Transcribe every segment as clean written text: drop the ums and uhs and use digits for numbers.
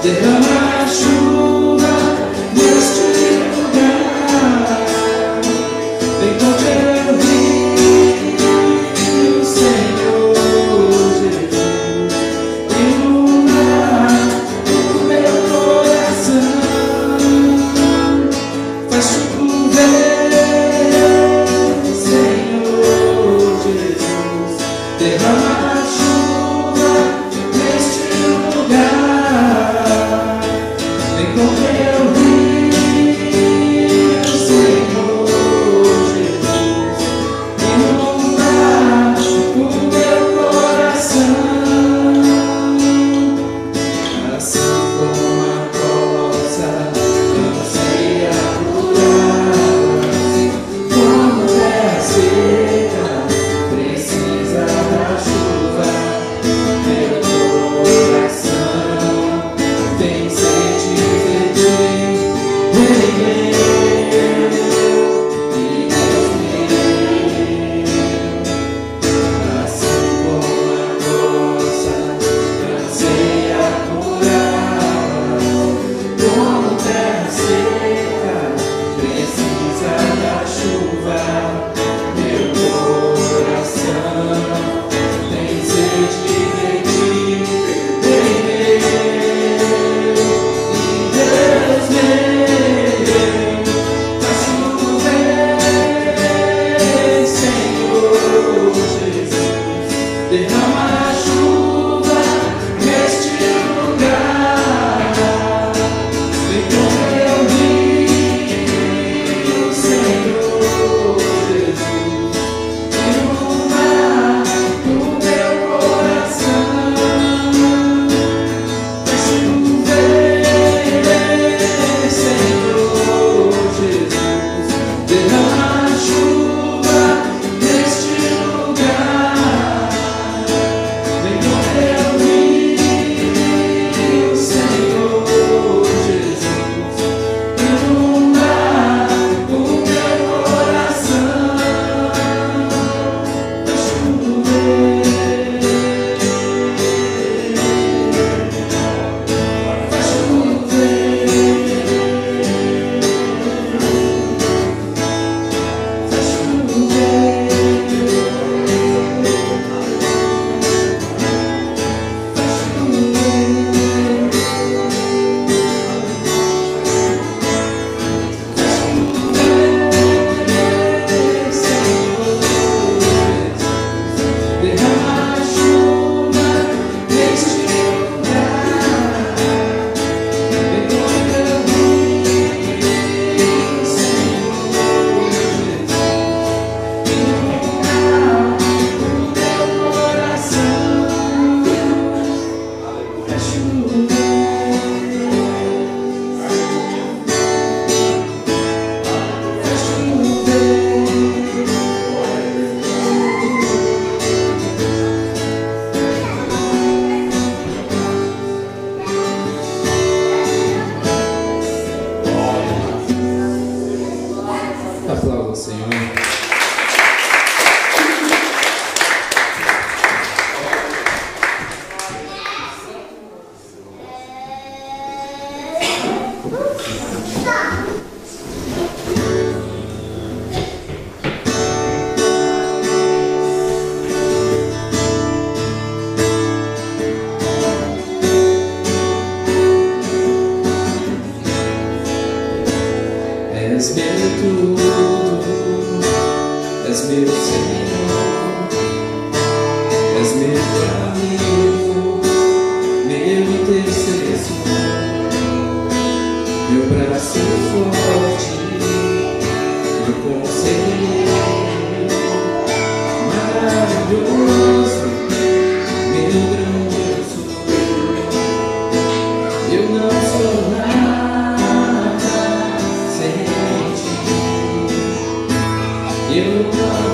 Eu não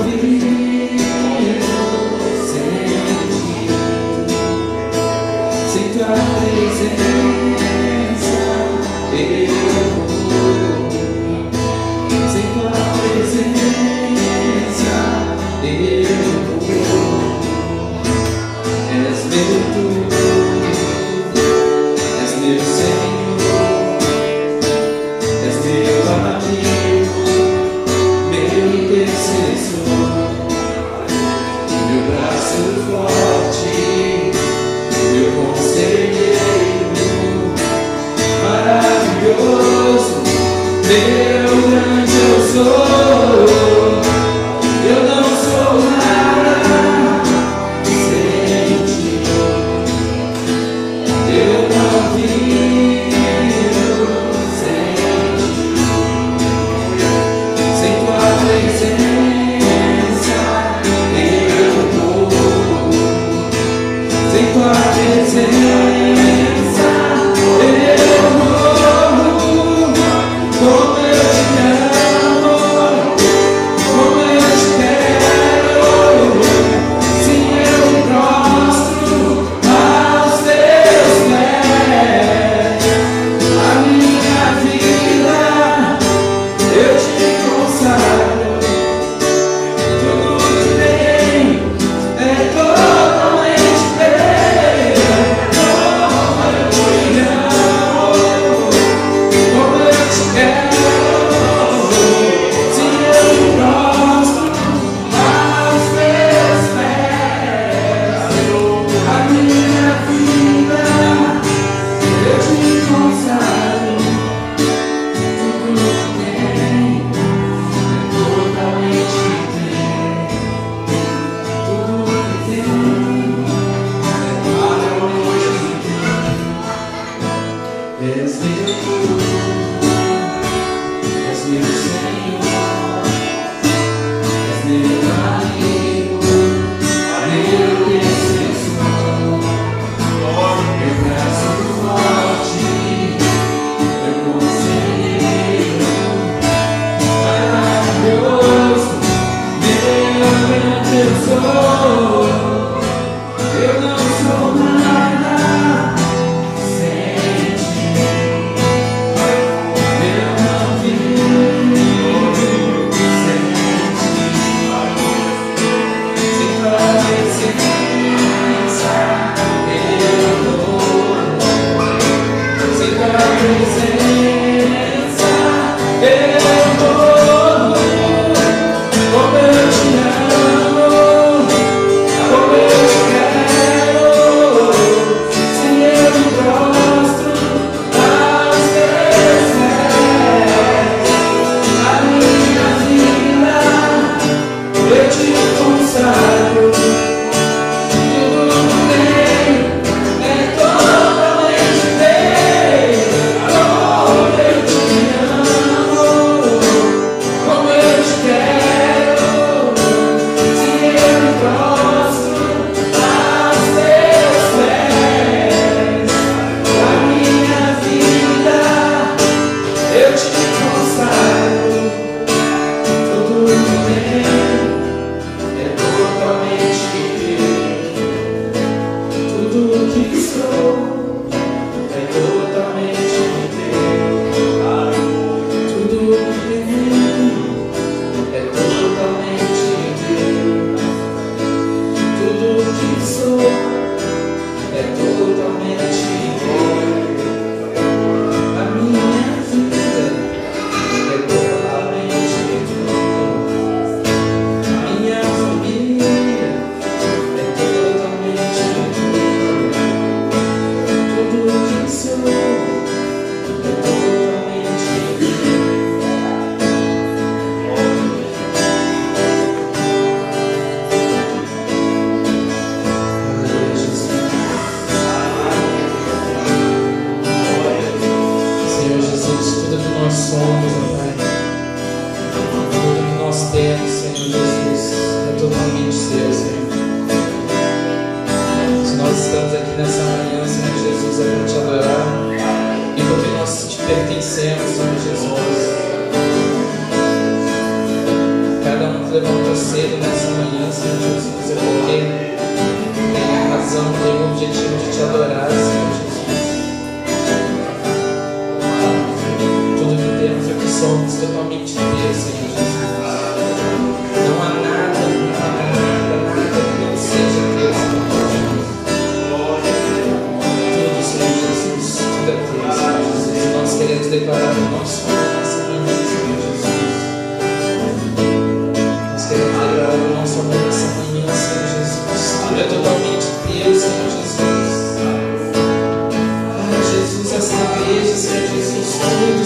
vivo sem ti.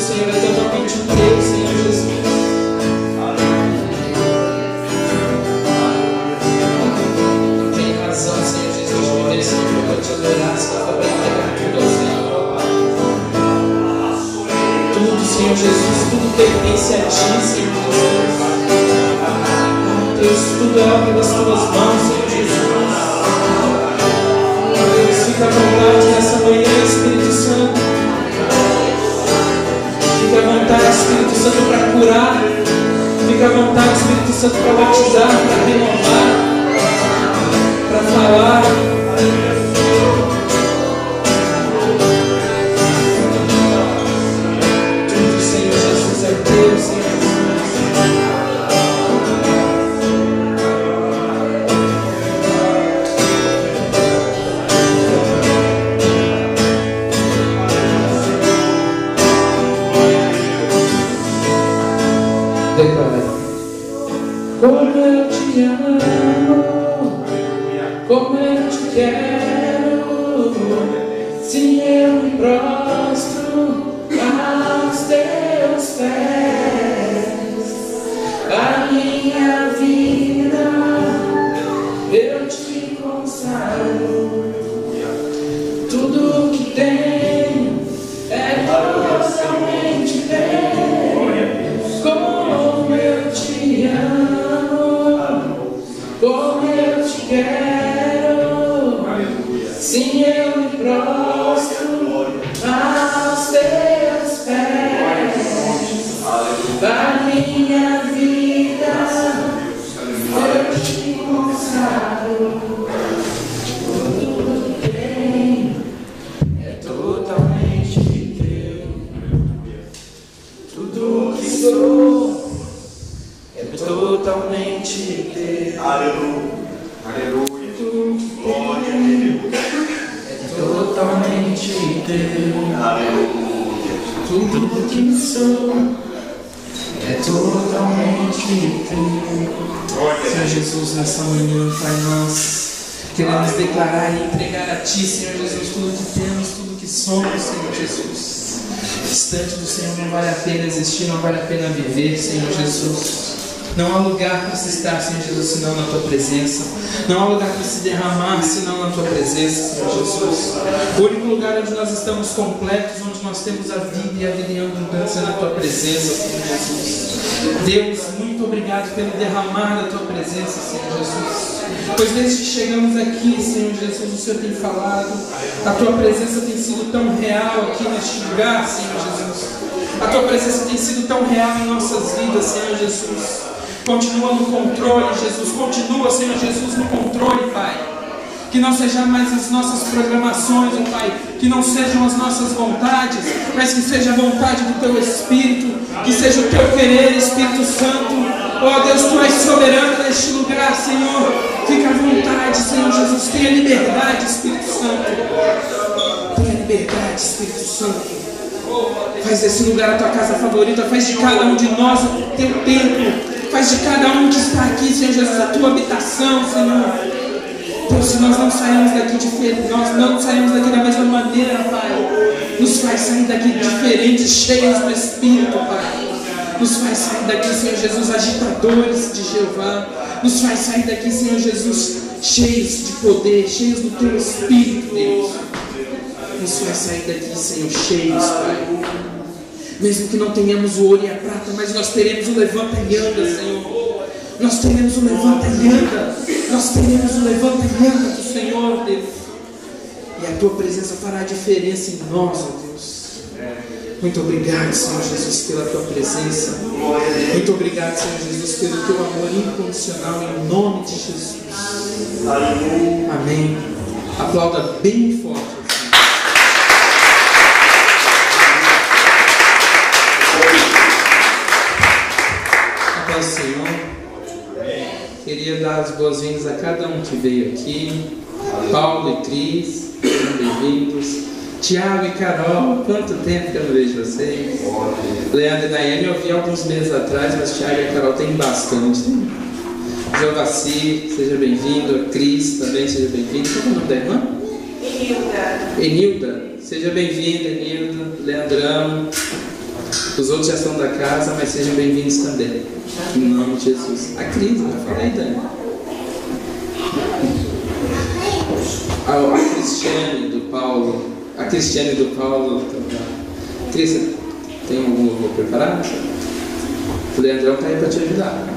Senhor, é totalmente um Deus glória, Senhor, para te adorar, Senhor, para entregar tudo ao Senhor. Tudo, Senhor Jesus, tudo pertence a Ti, Senhor Jesus. Deus, tudo é obra das Tuas mãos, Senhor Jesus. Deus, fica à vontade nessa manhã, Espírito Santo. Fica à vontade, Espírito Santo, para curar. Fica à vontade, Espírito Santo, para batizar, para renovar, para falar. Tudo, Senhor Jesus, é teu, Senhor Jesus. Declara. Como eu te amo, como eu te quero, se eu me prostro aos teus pés, a minha vida eu te consagro, tudo que tenho é totalmente teu, como eu te amo, como eu te quero, sim, eu me prostro aos teus pés, a minha vida eu te consagro, tudo que tenho é totalmente teu, tudo que sou é totalmente teu. Aleluia. Aleluia. Glória a Deus. É totalmente teu. Aleluia. Tudo que sou é totalmente teu. Senhor Jesus, nessa manhã, Pai, nós queremos declarar e entregar a Ti, Senhor Jesus, tudo que temos, tudo que somos, Senhor Jesus. Distante do Senhor não vale a pena existir, não vale a pena viver, Senhor Jesus. Não há lugar para se estar, Senhor Jesus, senão na Tua presença. Não há lugar para se derramar, senão na Tua presença, Senhor Jesus. O único lugar onde nós estamos completos, onde nós temos a vida e a vida em abundância, na Tua presença, Senhor Jesus. Deus, muito obrigado pelo derramar da Tua presença, Senhor Jesus. Pois desde que chegamos aqui, Senhor Jesus, o Senhor tem falado. A Tua presença tem sido tão real aqui neste lugar, Senhor Jesus. A Tua presença tem sido tão real em nossas vidas, Senhor Jesus. Continua no controle, Jesus. Continua, Senhor Jesus, no controle, Pai. Que não sejam mais as nossas programações, oh Pai. Que não sejam as nossas vontades, mas que seja a vontade do Teu Espírito. Que seja o Teu querer, Espírito Santo. Oh Deus, Tu és soberano neste lugar, Senhor. Fica à vontade, Senhor Jesus. Tenha liberdade, Espírito Santo. Tenha liberdade, Espírito Santo. Faz desse lugar a Tua casa favorita. Faz de cada um de nós o Teu templo. Faz de cada um que está aqui, Senhor Jesus, a Tua habitação, Senhor. Deus, se nós não saímos daqui diferente, nós não saímos daqui da mesma maneira, Pai. Nos faz sair daqui diferentes, cheios do Espírito, Pai. Nos faz sair daqui, Senhor Jesus, agitadores de Jeová. Nos faz sair daqui, Senhor Jesus, cheios de poder, cheios do Teu Espírito, Deus. Nos faz sair daqui, Senhor, cheios, Pai. Mesmo que não tenhamos o ouro e a prata, mas nós teremos o levanta e anda, Senhor. Nós teremos o levanta e anda. Nós teremos o levanta e anda do Senhor, Deus. E a Tua presença fará a diferença em nós, ó Deus. Muito obrigado, Senhor Jesus, pela Tua presença. Muito obrigado, Senhor Jesus, pelo Teu amor incondicional, em nome de Jesus. Amém. Aplauda bem forte. Senhor, queria dar as boas-vindas a cada um que veio aqui. Paulo e Cris, sejam bem-vindos. Tiago e Carol, quanto tempo que eu não vejo vocês. Leandro e Daiane eu vi alguns meses atrás, mas Tiago e Carol tem bastante. Jovacir, seja bem-vindo. Cris também, seja bem-vindo. Qual é o nome da irmã? Enilda, seja bem-vinda, Enilda. Leandrão. Os outros já são da casa, mas sejam bem-vindos também. Em nome de Jesus. A Cris, já falei, Dani. A Cristiane do Paulo. Cris, tem algum louvor preparado? O Leandrão está aí para te ajudar.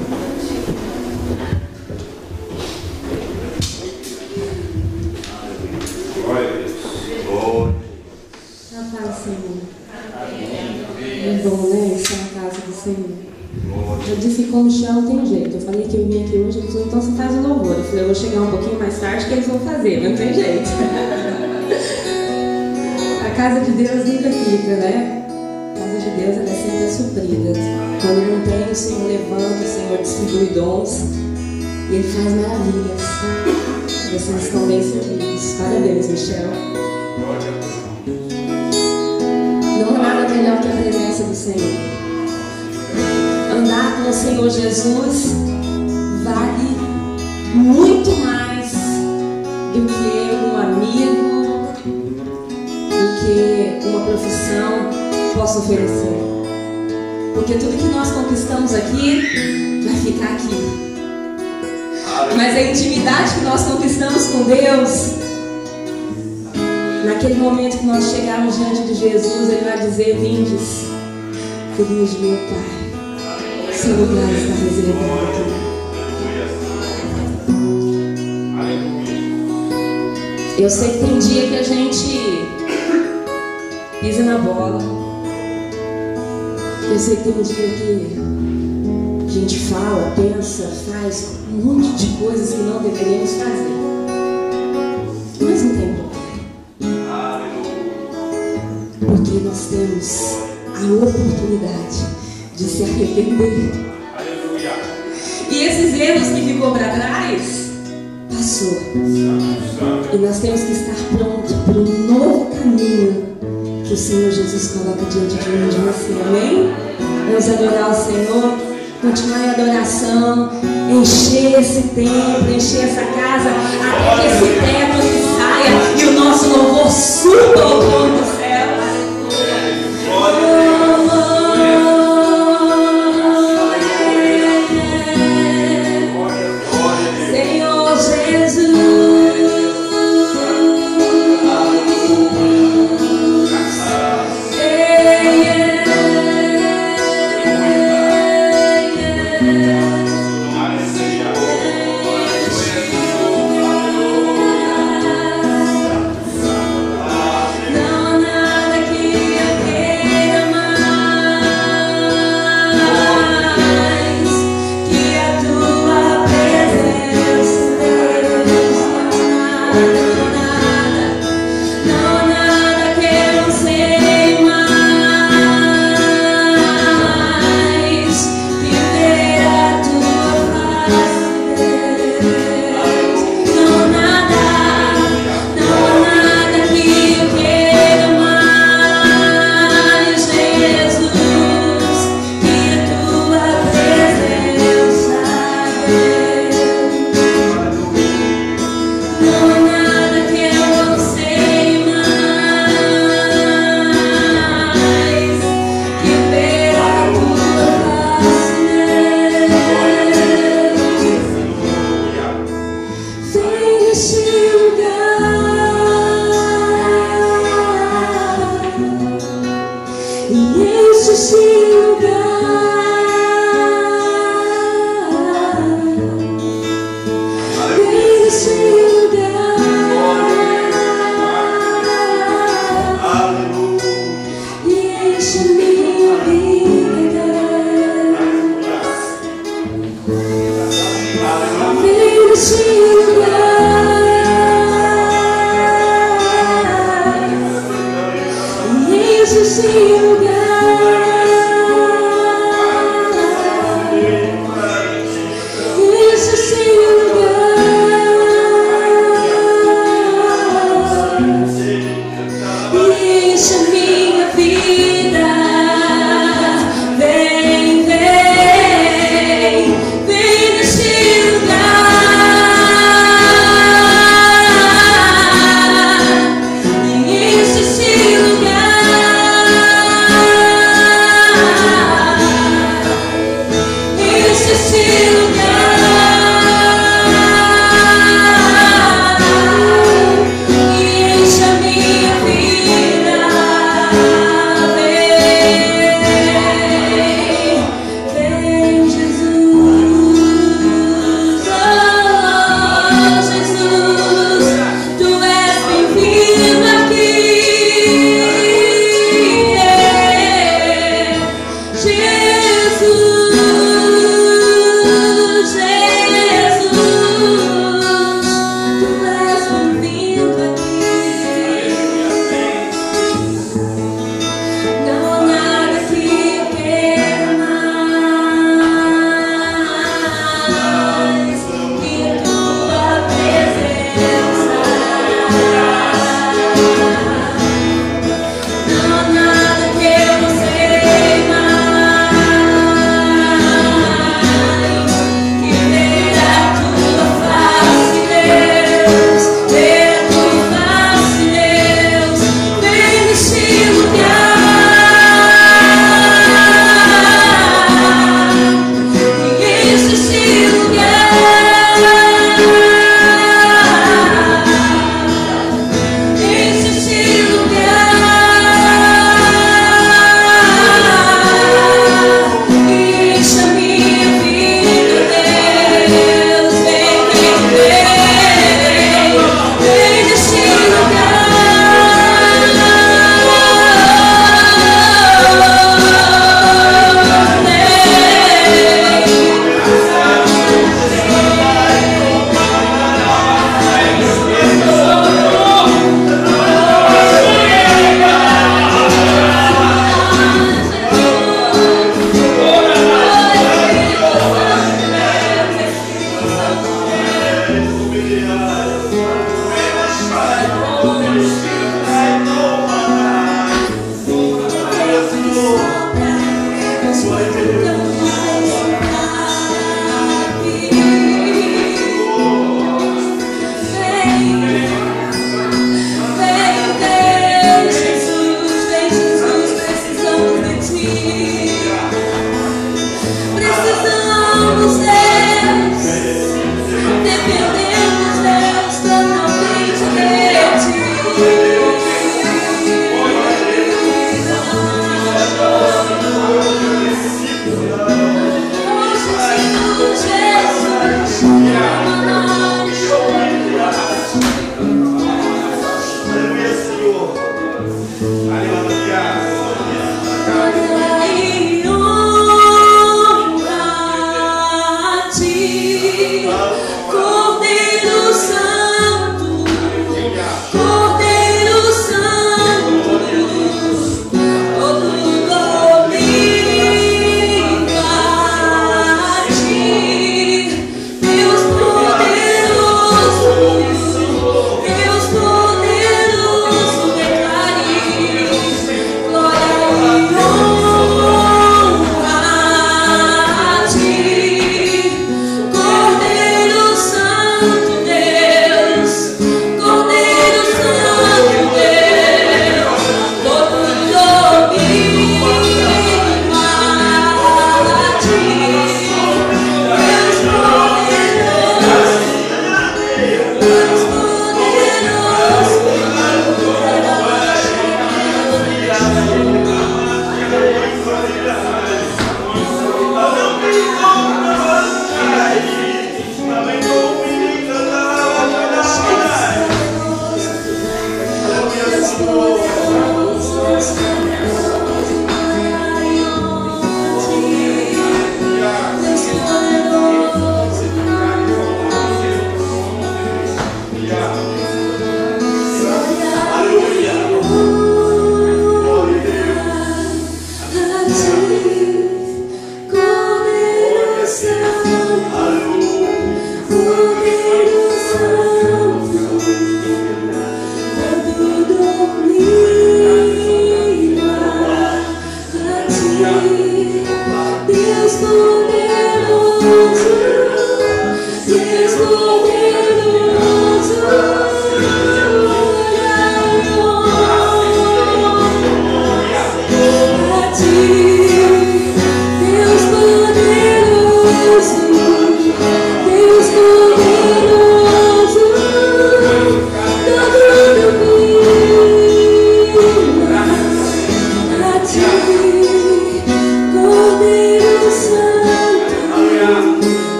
Glória a Deus. Na paz, Senhor. É bom, né? Estar na casa do Senhor. Eu disse que como chão tem jeito. Eu falei que eu vim aqui hoje, ele falou, então você faz o louvor. Eu falei, eu vou chegar um pouquinho mais tarde que eles vão fazer, mas não tem jeito. A casa de Deus nunca fica, né? A casa de Deus ela é sempre suprida. Quando não tem, o Senhor levanta, o Senhor distribui dons e Ele faz maravilhas. Vocês estão bem servidos. Parabéns, Michel. Não há nada melhor que a presença do Senhor. Andar com o Senhor Jesus vale muito mais do que um amigo, do que uma profissão possa oferecer. Porque tudo que nós conquistamos aqui vai ficar aqui. Mas a intimidade que nós conquistamos com Deus, naquele momento que nós chegarmos diante de Jesus, Ele vai dizer: vindes, filhinhos de meu Pai, seu lugar está reservado aqui. Eu sei que tem dia que a gente pisa na bola. Eu sei que tem dia que a gente fala, pensa, faz um monte de coisas que não deveríamos fazer. Mas não tem problema. Porque nós temos a oportunidade de se arrepender. E esses erros que ficou para trás, passou. E nós temos que estar prontos para um novo caminho que o Senhor Jesus coloca diante de mim e de você. Amém? Vamos adorar o Senhor, continuar em adoração, encher esse templo, encher essa casa, até que esse teto se saia e o nosso louvor suba ao trono do céu.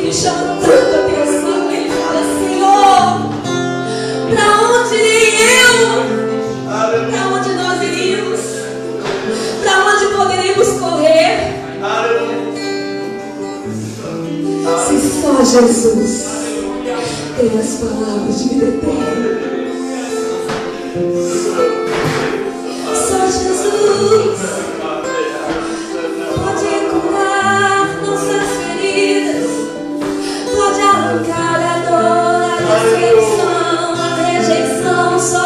me chama tanto a atenção. Ele fala: Senhor, para onde eu? Para onde nós iríamos? Para onde poderíamos correr? Se só Jesus tem as palavras de vida eterna. Só Jesus pode curar nossas feridas, pode arrancar a dor, a decepção, a rejeição. Só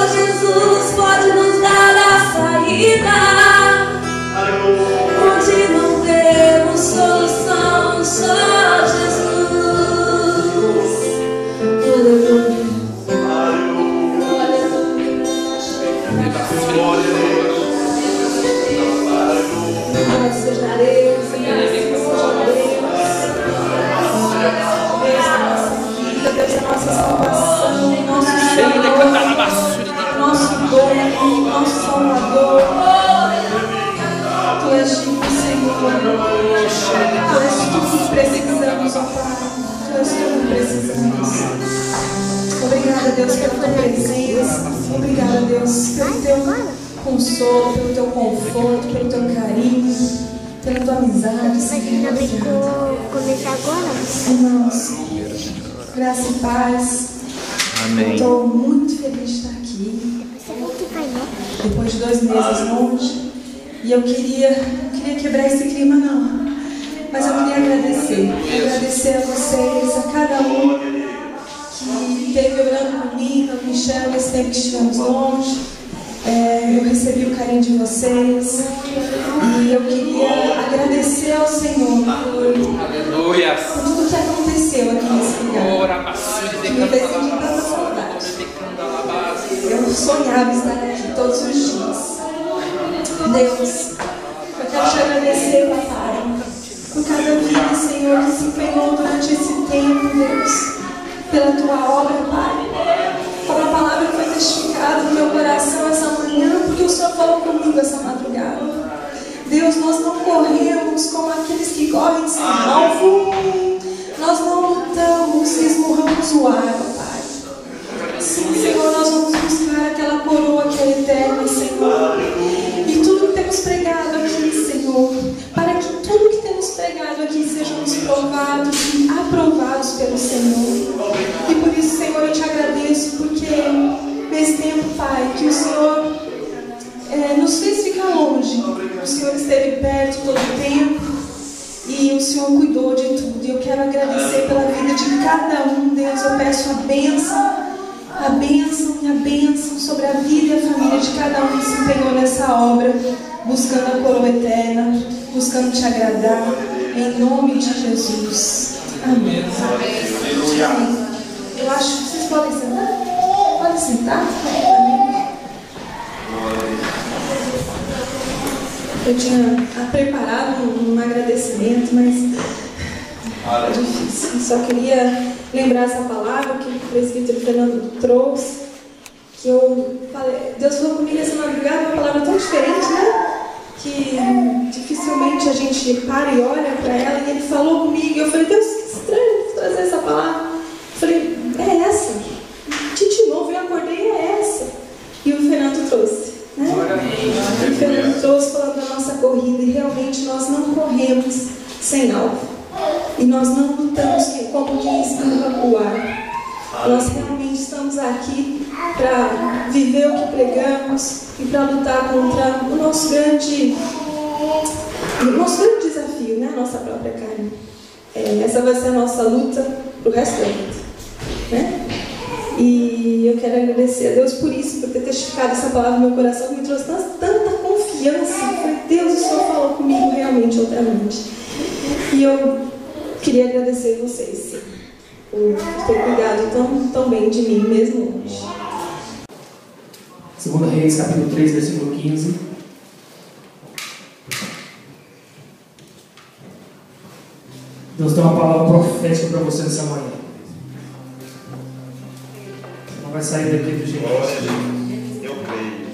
Jesus pode nos dar a saída onde não temos solução. Só Jesus. Nosso dono, nosso Salvador. Tu és digno, Senhor. Tu és tudo que precisamos, ó Pai. Tu és tudo que precisamos. Obrigada, Deus, pela tua presença. Obrigada, Deus, pelo teu consolo, pelo teu conforto, pelo teu carinho, pela tua amizade, Senhor. Começar agora? Irmãos, graça e paz. Amém. Estou muito feliz de estar aqui. Depois de 2 meses longe. E eu queria quebrar esse clima, não. Mas eu queria agradecer. Agradecer a vocês, a cada um que esteve orando por mim, pelo Michel, nesse tempo que estivemos longe. Eu recebi o carinho de vocês. E eu queria agradecer ao Senhor por tudo que aconteceu aqui nesse lugar. Me fez sentir tanta saudade. Eu sonhava estar aqui todos os dias. Deus, eu quero te agradecer, Papai, por cada vida, Senhor, que se empenhou durante esse tempo, Deus, pela tua obra, Pai. Como a palavra que foi testificada no meu coração essa manhã, porque o Senhor falou comigo essa madrugada. Deus, nós não corremos como aqueles que correm sem alvo. Nós não lutamos e esmurramos o ar, Pai. Sim, Senhor, nós vamos buscar aquela coroa que é eterna, Senhor. E tudo que temos pregado aqui, Senhor, para que tudo que temos pregado aqui sejamos provados e aprovados pelo Senhor. E por isso, Senhor, eu te agradeço, porque nesse tempo, Pai, que o Senhor nos fez ficar longe, o Senhor esteve perto todo o tempo. E o Senhor cuidou de tudo. E eu quero agradecer pela vida de cada um, Deus. Eu peço a bênção e a bênção sobre a vida e a família de cada um que se empenhou nessa obra, buscando a coroa eterna, buscando te agradar, em nome de Jesus. Amém. Amém. Eu acho que vocês podem sentar. Podem sentar. Amém. Eu tinha preparado um agradecimento, mas é difícil. Eu só queria lembrar essa palavra que o presbítero Fernando trouxe, que eu falei, Deus falou comigo essa madrugada, uma palavra tão diferente, né? Que dificilmente a gente para e olha para ela, e ele falou comigo, e eu falei, Deus, que estranho trazer essa palavra. Eu falei, é essa. De novo eu acordei, é essa. E o Fernando trouxe. Né? O Fernando trouxe falando da nossa corrida, e realmente nós não corremos sem alvo. E nós não lutamos como quem escapa o ar. Nós realmente estamos aqui para viver o que pregamos e para lutar contra o nosso grande desafio, né? A nossa própria carne. Essa vai ser a nossa luta para o resto da vida, né? E eu quero agradecer a Deus por isso, por ter testificado essa palavra no meu coração, que me trouxe tanta confiança. Foi Deus, o Senhor falou comigo realmente outra noite. E eu queria agradecer a vocês por ter cuidado tão bem de mim, mesmo hoje. 2 Reis, capítulo 3, versículo 15. Deus tem uma palavra profética para você nessa manhã. Você não vai sair daqui do jeito. Eu creio.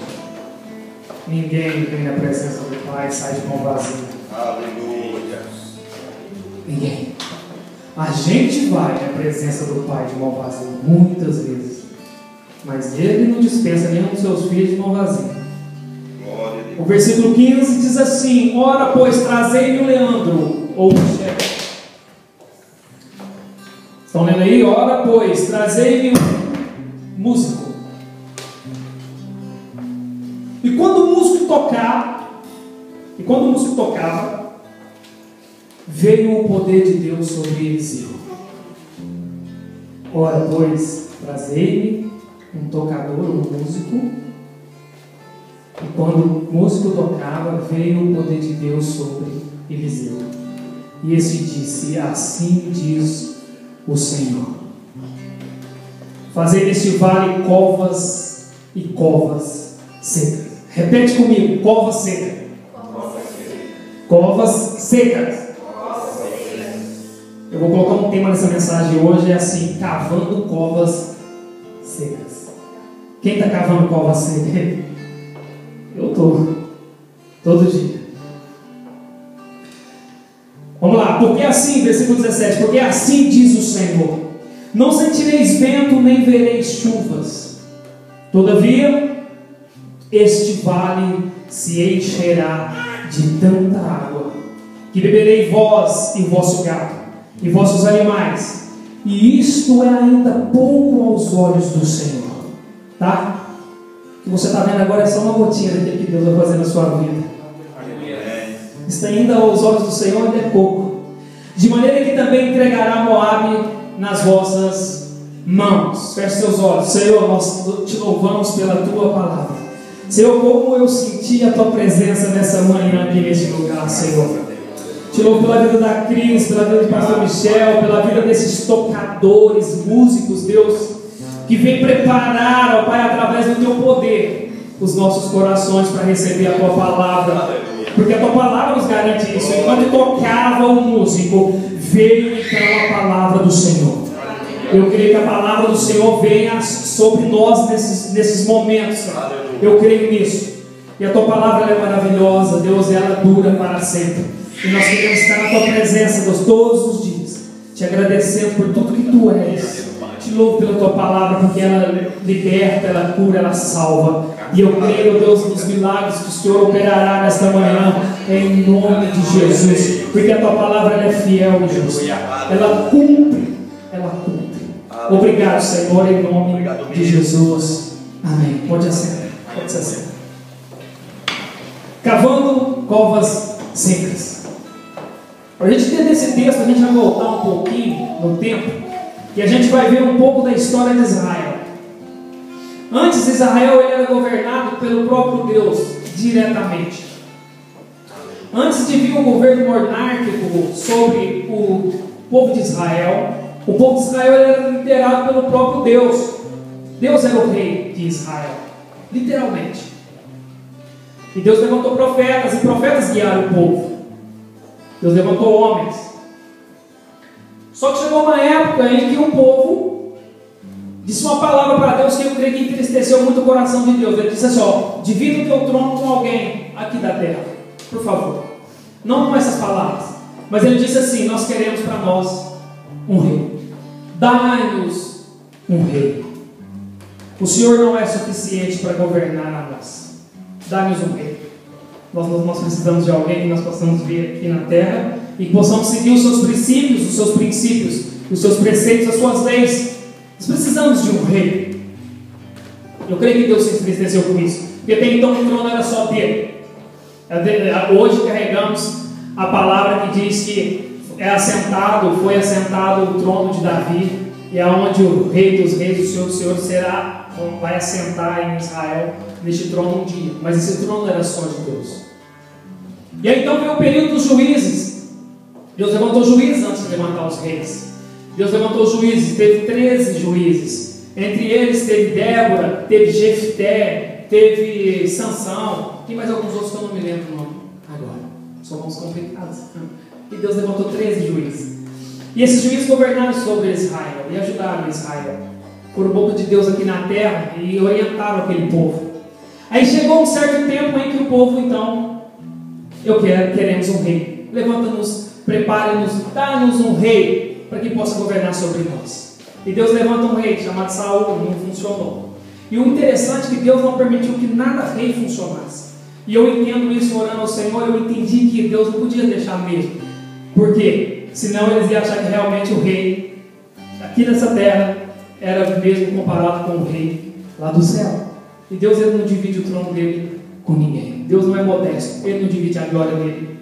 Ninguém vem na presença do Pai e sai de mão vazia. Aleluia. Ninguém. A gente vai na presença do Pai de mão vazia muitas vezes, mas Ele não dispensa nenhum dos seus filhos de mão vazia. Glória a Deus. O versículo 15 diz assim: ora, pois, trazei-me o Leandro, ou o chefe. Estão lendo aí? Ora, pois, trazei-me o músico. E quando o músico tocava, veio o poder de Deus sobre Eliseu. Ora, pois, trazei-me um tocador, um músico. E quando o músico tocava, veio o poder de Deus sobre Eliseu. E esse disse: assim diz o Senhor: fazei neste vale covas e covas secas. Repete comigo: covas secas. Covas secas. Eu vou colocar um tema nessa mensagem hoje, é assim: cavando covas secas. Quem está cavando covas secas? Eu estou. Todo dia. Vamos lá, porque assim, versículo 17: porque assim diz o Senhor: não sentireis vento, nem vereis chuvas. Todavia, este vale se encherá de tanta água, que beberei vós e o vosso gado, e vossos animais, e isto é ainda pouco aos olhos do Senhor. Tá? O que você está vendo agora é só uma gotinha daquilo que Deus vai fazer na sua vida. Isso ainda aos olhos do Senhor ainda é pouco. De maneira que também entregará Moabe nas vossas mãos. Feche seus olhos. Senhor, nós te louvamos pela tua palavra. Senhor, como eu senti a tua presença nessa manhã aqui neste lugar, Senhor. Te louvo pela vida da Cris, pela vida do pastor Michel, pela vida desses tocadores, músicos, Deus, que vem preparar, ó Pai, através do teu poder, os nossos corações para receber a tua palavra. Porque a tua palavra nos garante isso. Enquanto tocava o músico, veio então a palavra do Senhor. Eu creio que a palavra do Senhor venha sobre nós nesses momentos. Eu creio nisso. E a tua palavra é maravilhosa, Deus, ela dura para sempre. E nós queremos estar na tua presença, Deus, todos os dias, te agradecendo por tudo que tu és. Te louvo pela tua palavra, porque ela liberta, ela cura, ela salva. E eu creio, Deus, nos milagres que o Senhor operará nesta manhã, em nome de Jesus. Porque a tua palavra ela é fiel e justa. Ela cumpre, ela cumpre. Obrigado, Senhor, em nome de Jesus. Amém. Pode assentar. Pode se assentar. Cavando covas secas. Para a gente entender esse texto, a gente vai voltar um pouquinho no tempo e a gente vai ver um pouco da história de Israel. Antes, Israel ele era governado pelo próprio Deus diretamente. Antes de vir o governo monárquico sobre o povo de Israel, o povo de Israel era liderado pelo próprio Deus. Deus era o rei de Israel, literalmente. E Deus levantou profetas, e profetas guiaram o povo. Deus levantou homens. Só que chegou uma época em que o povo disse uma palavra para Deus que eu creio que entristeceu muito o coração de Deus. Ele disse assim: ó, divida o teu trono com alguém aqui da terra, por favor. Não com essas palavras, mas ele disse assim: nós queremos para nós um rei. Dai-nos um rei. O Senhor não é suficiente para governar a nós. Dai-nos um rei. Nós precisamos de alguém que nós possamos vir aqui na terra e que possamos seguir os seus princípios, os seus preceitos, as suas leis. Nós precisamos de um rei. Eu creio que Deus se entristeceu com isso, porque até então o trono era só dele. Hoje carregamos a palavra que diz que foi assentado o trono de Davi, e é onde o rei dos reis, o Senhor dos senhores, vai assentar em Israel neste trono um dia. Mas esse trono era só de Deus. E aí então veio o período dos juízes. Deus levantou juízes antes de levantar os reis. Deus levantou juízes, teve 13 juízes. Entre eles teve Débora, teve Jefté, teve Sansão, e mais alguns outros que eu não me lembro o nome agora. São nomes complicados. E Deus levantou 13 juízes. E esses juízes governaram sobre Israel e ajudaram Israel. Foram o povo de Deus aqui na terra e orientaram aquele povo. Aí chegou um certo tempo em que o povo, então, queremos um rei. Levanta-nos, prepare-nos, dá-nos um rei para que possa governar sobre nós. E Deus levanta um rei chamado Saul, não funcionou. E o interessante é que Deus não permitiu que nada rei funcionasse. E eu entendo isso orando ao Senhor, eu entendi que Deus não podia deixar mesmo. Por quê? Senão eles iam achar que realmente o rei aqui nessa terra era mesmo comparado com o rei lá do céu. E Deus, ele não divide o trono dele com ninguém. Deus não é modesto, ele não divide a glória dele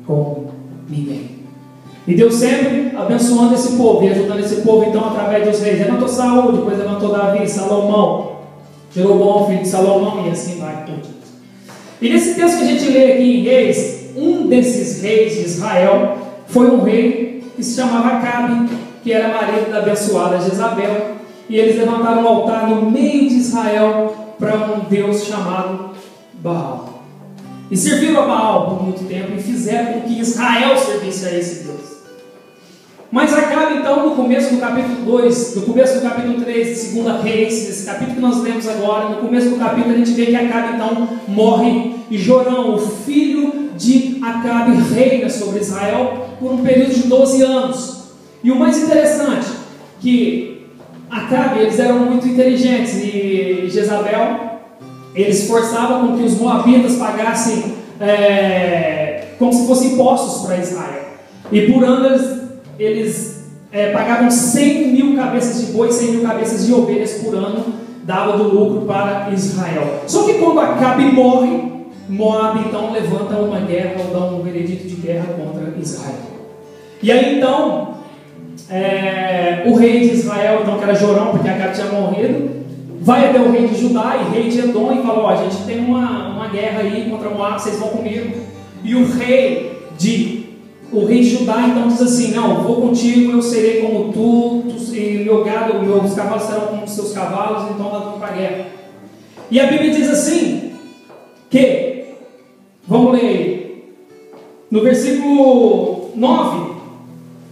com ninguém. E Deus sempre abençoando esse povo e ajudando esse povo então através dos reis. Levantou Saul, depois levantou Davi, Salomão, Jeroboão, filho de Salomão, e assim vai tudo. E nesse texto que a gente lê aqui em Reis, um desses reis de Israel foi um rei que se chamava Acabe, que era marido da abençoada Jezabel, e eles levantaram um altar no meio de Israel para um deus chamado Baal. E serviram a Baal por muito tempo e fizeram com que Israel servisse a esse Deus. Mas Acabe, então, no começo do capítulo 2, no começo do capítulo 3 de 2 Reis, esse capítulo que nós lemos agora, no começo do capítulo a gente vê que Acabe, então, morre, e Jorão, o filho de Acabe, reina sobre Israel por um período de 12 anos. E o mais interessante, que Acabe, eles eram muito inteligentes, e Jezabel, eles forçavam com que os moabitas pagassem como se fossem impostos para Israel. E por ano eles pagavam 100 mil cabeças de boi, 100 mil cabeças de ovelhas por ano, dava do lucro para Israel. Só que quando Acabe morre, Moab então levanta uma guerra, ou dá um veredito de guerra contra Israel. E aí então, o rei de Israel, então, que era Jorão, porque Acabe tinha morrido, vai até o rei de Judá e rei de Edom e fala: ó, a gente tem uma guerra aí contra Moab, vocês vão comigo. E o rei de Judá então diz assim: não, vou contigo, eu serei como tu e meu gado, meus cavalos serão como os seus cavalos, então nós vamos para a guerra. E a Bíblia diz assim, que, vamos ler aí, no versículo 9,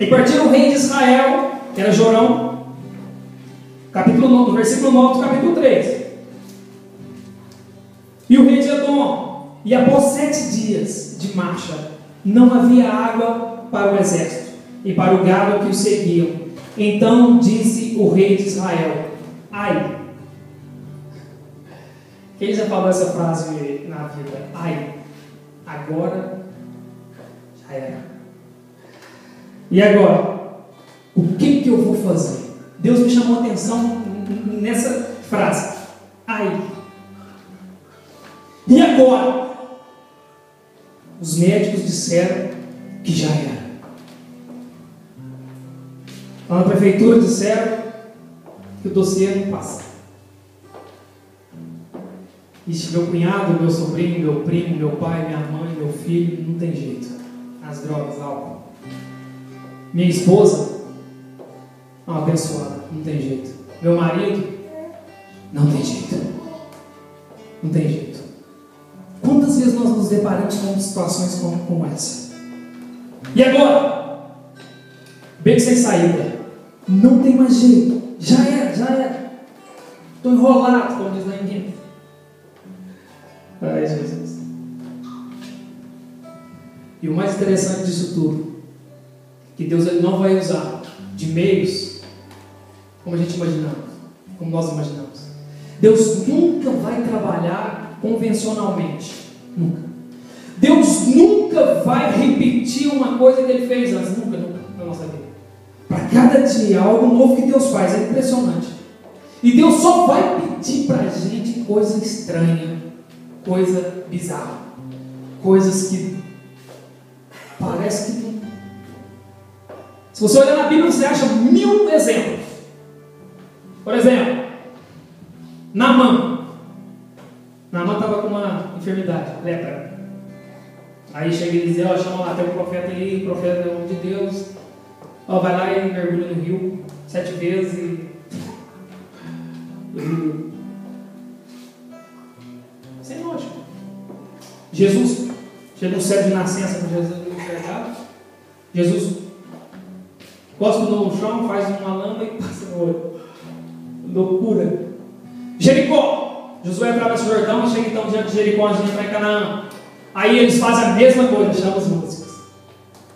e partiram o rei de Israel, que era Jorão, capítulo 9, no versículo 9 do capítulo 3, e o rei de Edom, e após 7 dias de marcha, não havia água para o exército e para o gado que o seguiam. Então disse o rei de Israel: ai. Quem já falou essa frase na vida? Ai, agora já era. E agora? O que eu vou fazer? Deus me chamou a atenção nessa frase. Ai. E agora? Os médicos disseram que já era. Lá na prefeitura disseram que o dossiê não passa. Ixi, meu cunhado, meu sobrinho, meu primo, meu pai, minha mãe, meu filho, não tem jeito. As drogas, álcool. Minha esposa, uma abençoada, não tem jeito. Meu marido, não tem jeito. Não tem jeito. Quantas vezes nós nos deparamos com situações como essa? E agora? Beco sem saída. Não tem mais jeito. Já era. Estou enrolado, como diz na Inês. Ai, Jesus. E o mais interessante disso tudo, que Deus ele não vai usar de meios como a gente imaginamos, como nós imaginamos. Deus nunca vai trabalhar convencionalmente. Nunca. Deus nunca vai repetir uma coisa que Ele fez antes. Nunca na nossa vida. Para cada dia, algo novo que Deus faz. É impressionante. E Deus só vai pedir para a gente coisa estranha, coisa bizarra, coisas que parece que não. Se você olhar na Bíblia, você acha 1000 exemplos. Por exemplo, Naamã estava com uma enfermidade, lepra. Aí chega e diz: ó, chama lá, tem um profeta aí, o profeta é o homem de Deus. Ó, vai lá e mergulha no rio 7 vezes e sem lógica. Jesus chega no céu de nascença para Jesus enxergar. Jesus cospe no chão, faz uma lama e passa no olho. Loucura. Jericó. Josué atravessa o Jordão e chega então diante de Jericó, antes de entrar em Canaã. Aí eles fazem a mesma coisa, chamam os músicos.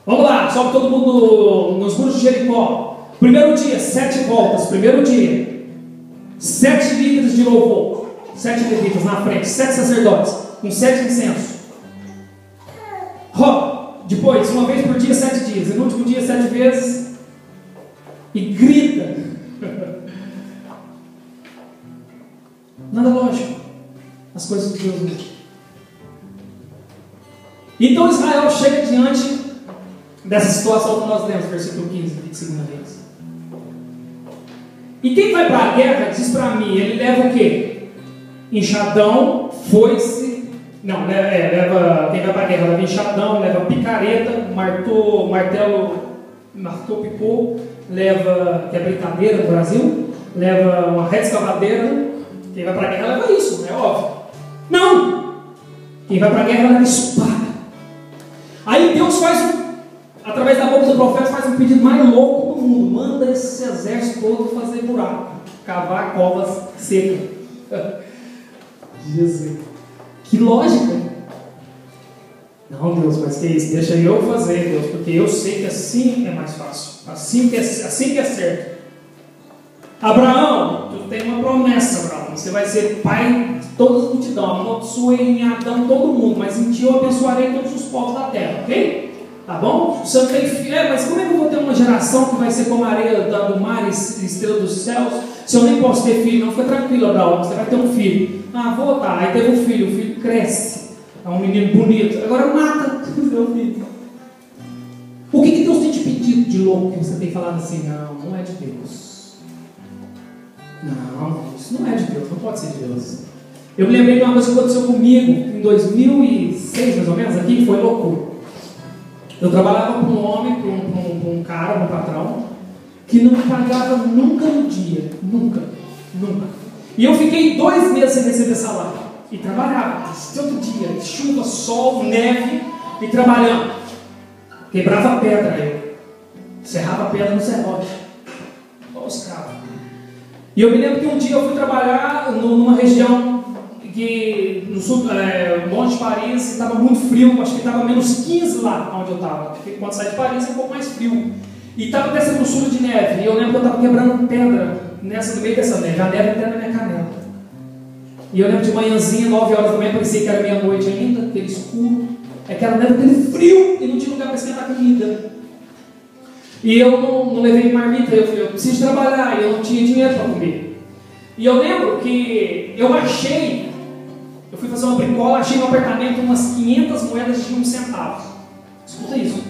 Vamos lá, sobe todo mundo nos muros de Jericó. Primeiro dia, 7 voltas. Primeiro dia, 7 líderes de louvor, 7 levitas na frente, 7 sacerdotes, com 7 incensos. Depois, uma vez por dia, 7 dias. E no último dia, 7 vezes. E grita. Nada lógico. As coisas de Deus mesmo. Então Israel chega diante dessa situação que nós lemos, versículo 15, de segunda vez. E quem vai para a guerra, diz para mim, ele leva o quê? Enxadão, foice. Não, leva. Quem vai para a guerra leva enxadão, leva picareta, martelo, picô, leva, que é brincadeira no Brasil, leva uma rede escavadeira. Quem vai para a guerra leva isso, é óbvio. Não! Quem vai para a guerra leva espada. Aí Deus através da boca do profeta, faz um pedido mais louco do mundo. Manda esse exército todo fazer buraco, cavar covas secas. Jesus, que lógica! Não, Deus, mas que isso? Deixa eu fazer, Deus, porque eu sei que assim é mais fácil, assim que é certo. Abraão, tu tem uma promessa, Abraão. Você vai ser pai de todas as multidões. Amaldiçoei em Adão todo mundo, mas em ti eu abençoarei todos os povos da terra, ok? Tá bom? Você não tem filho, mas como é que eu vou ter uma geração que vai ser como a areia do mar e estrela dos céus? Se eu nem posso ter filho, não, fica tranquilo, Abraão, você vai ter um filho. Vou, tá. Aí teve um filho, o filho cresce. É um menino bonito. Agora mata o seu filho. O que Deus tem te pedido de louco que você tem falado assim? Não é de Deus. Não, isso não é de Deus, não pode ser de Deus. Eu me lembrei de uma coisa que aconteceu comigo em 2006, mais ou menos, aqui, que foi loucura. Eu trabalhava com um homem, com um cara, um patrão, que não me pagava nunca no dia. Nunca. E eu fiquei 2 meses sem receber salário. E trabalhava, todo dia, chuva, sol, neve, e trabalhando. Quebrava pedra eu. Serrava pedra no serrote. Olha os caras. E eu me lembro que um dia eu fui trabalhar numa região que no sul, longe de Paris, estava muito frio, acho que estava menos 15 lá onde eu estava. Porque quando sai de Paris é um pouco mais frio. E estava descendo no sul de neve. E eu lembro que eu estava quebrando pedra no meio dessa neve. A neve até na minha canela. E eu lembro de manhãzinha, 9 horas da manhã, parecia que era meia-noite ainda, aquele escuro. Aquela neve, aquele frio, e não tinha lugar para esquentar comida. E eu não levei marmita, eu falei, eu preciso trabalhar, e eu não tinha dinheiro para comer. E eu lembro que eu fui fazer uma bricola, achei no apartamento umas 500 moedas de 1 centavo. Escuta isso.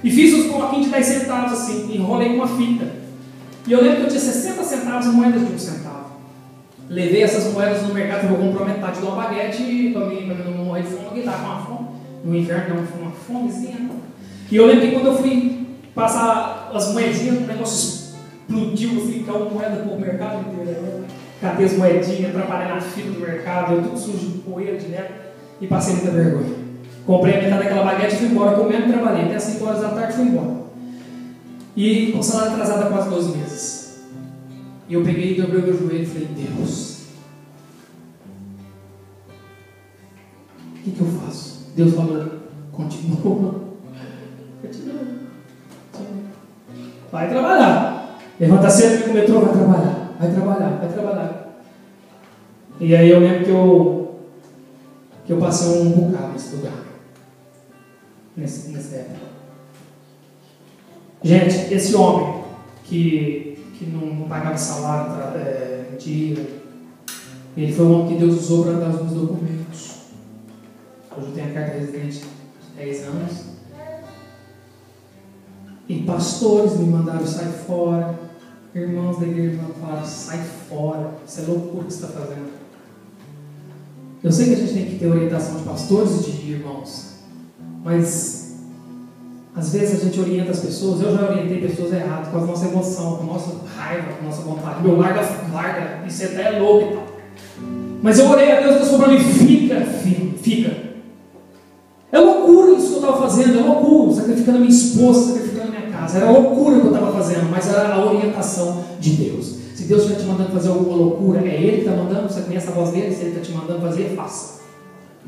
E fiz uns bloquinhos de 10 centavos assim, enrolei com uma fita. E eu lembro que eu tinha 60 centavos em moedas de 1 centavo. Levei essas moedas no mercado, eu vou comprar metade de uma baguete para mim não morrer de fome, porque estava com uma fome. No inverno deu uma fomezinha. E eu lembro que quando eu fui passar as moedinhas, o negócio explodiu, eu fui caiu moeda por mercado inteiro. Catei as moedinhas, trabalhei na fila do mercado, eu tudo sujo de poeira, de neve, e passei muita vergonha. Comprei a metade daquela baguete e fui embora comendo e trabalhei. Até 5 horas da tarde fui embora. E com salário atrasado há quase 12 meses. E eu peguei, dobrei o meu joelho e falei, Deus, o que eu faço? Deus falou, continua. Vai trabalhar. Levanta cedo, fica no metrô, vai trabalhar. E aí eu lembro que eu passei um bocado nesse lugar. Nessa época. Gente, esse homem que não pagava salário em dia, ele foi o homem que Deus usou para dar os meus documentos. Hoje eu tenho a carta de residente de 10 anos. E pastores me mandaram sair fora. Irmãos da igreja me falaram, sai fora. Isso é loucura que você está fazendo. Eu sei que a gente tem que ter orientação de pastores e de irmãos. Mas às vezes a gente orienta as pessoas. Eu já orientei pessoas erradas com a nossa emoção, com a nossa raiva, com a nossa vontade. Meu larga, e você até é louco e tal. Mas eu orei a Deus, Deus falou para mim, fica. É loucura isso que eu estava fazendo, é loucura, sacrificando a minha esposa, sacrificando a minha casa. Era loucura o que eu estava fazendo, mas era a orientação de Deus. Se Deus estiver te mandando fazer alguma loucura, é Ele que está mandando, você conhece a voz dele, se Ele está te mandando fazer, faça.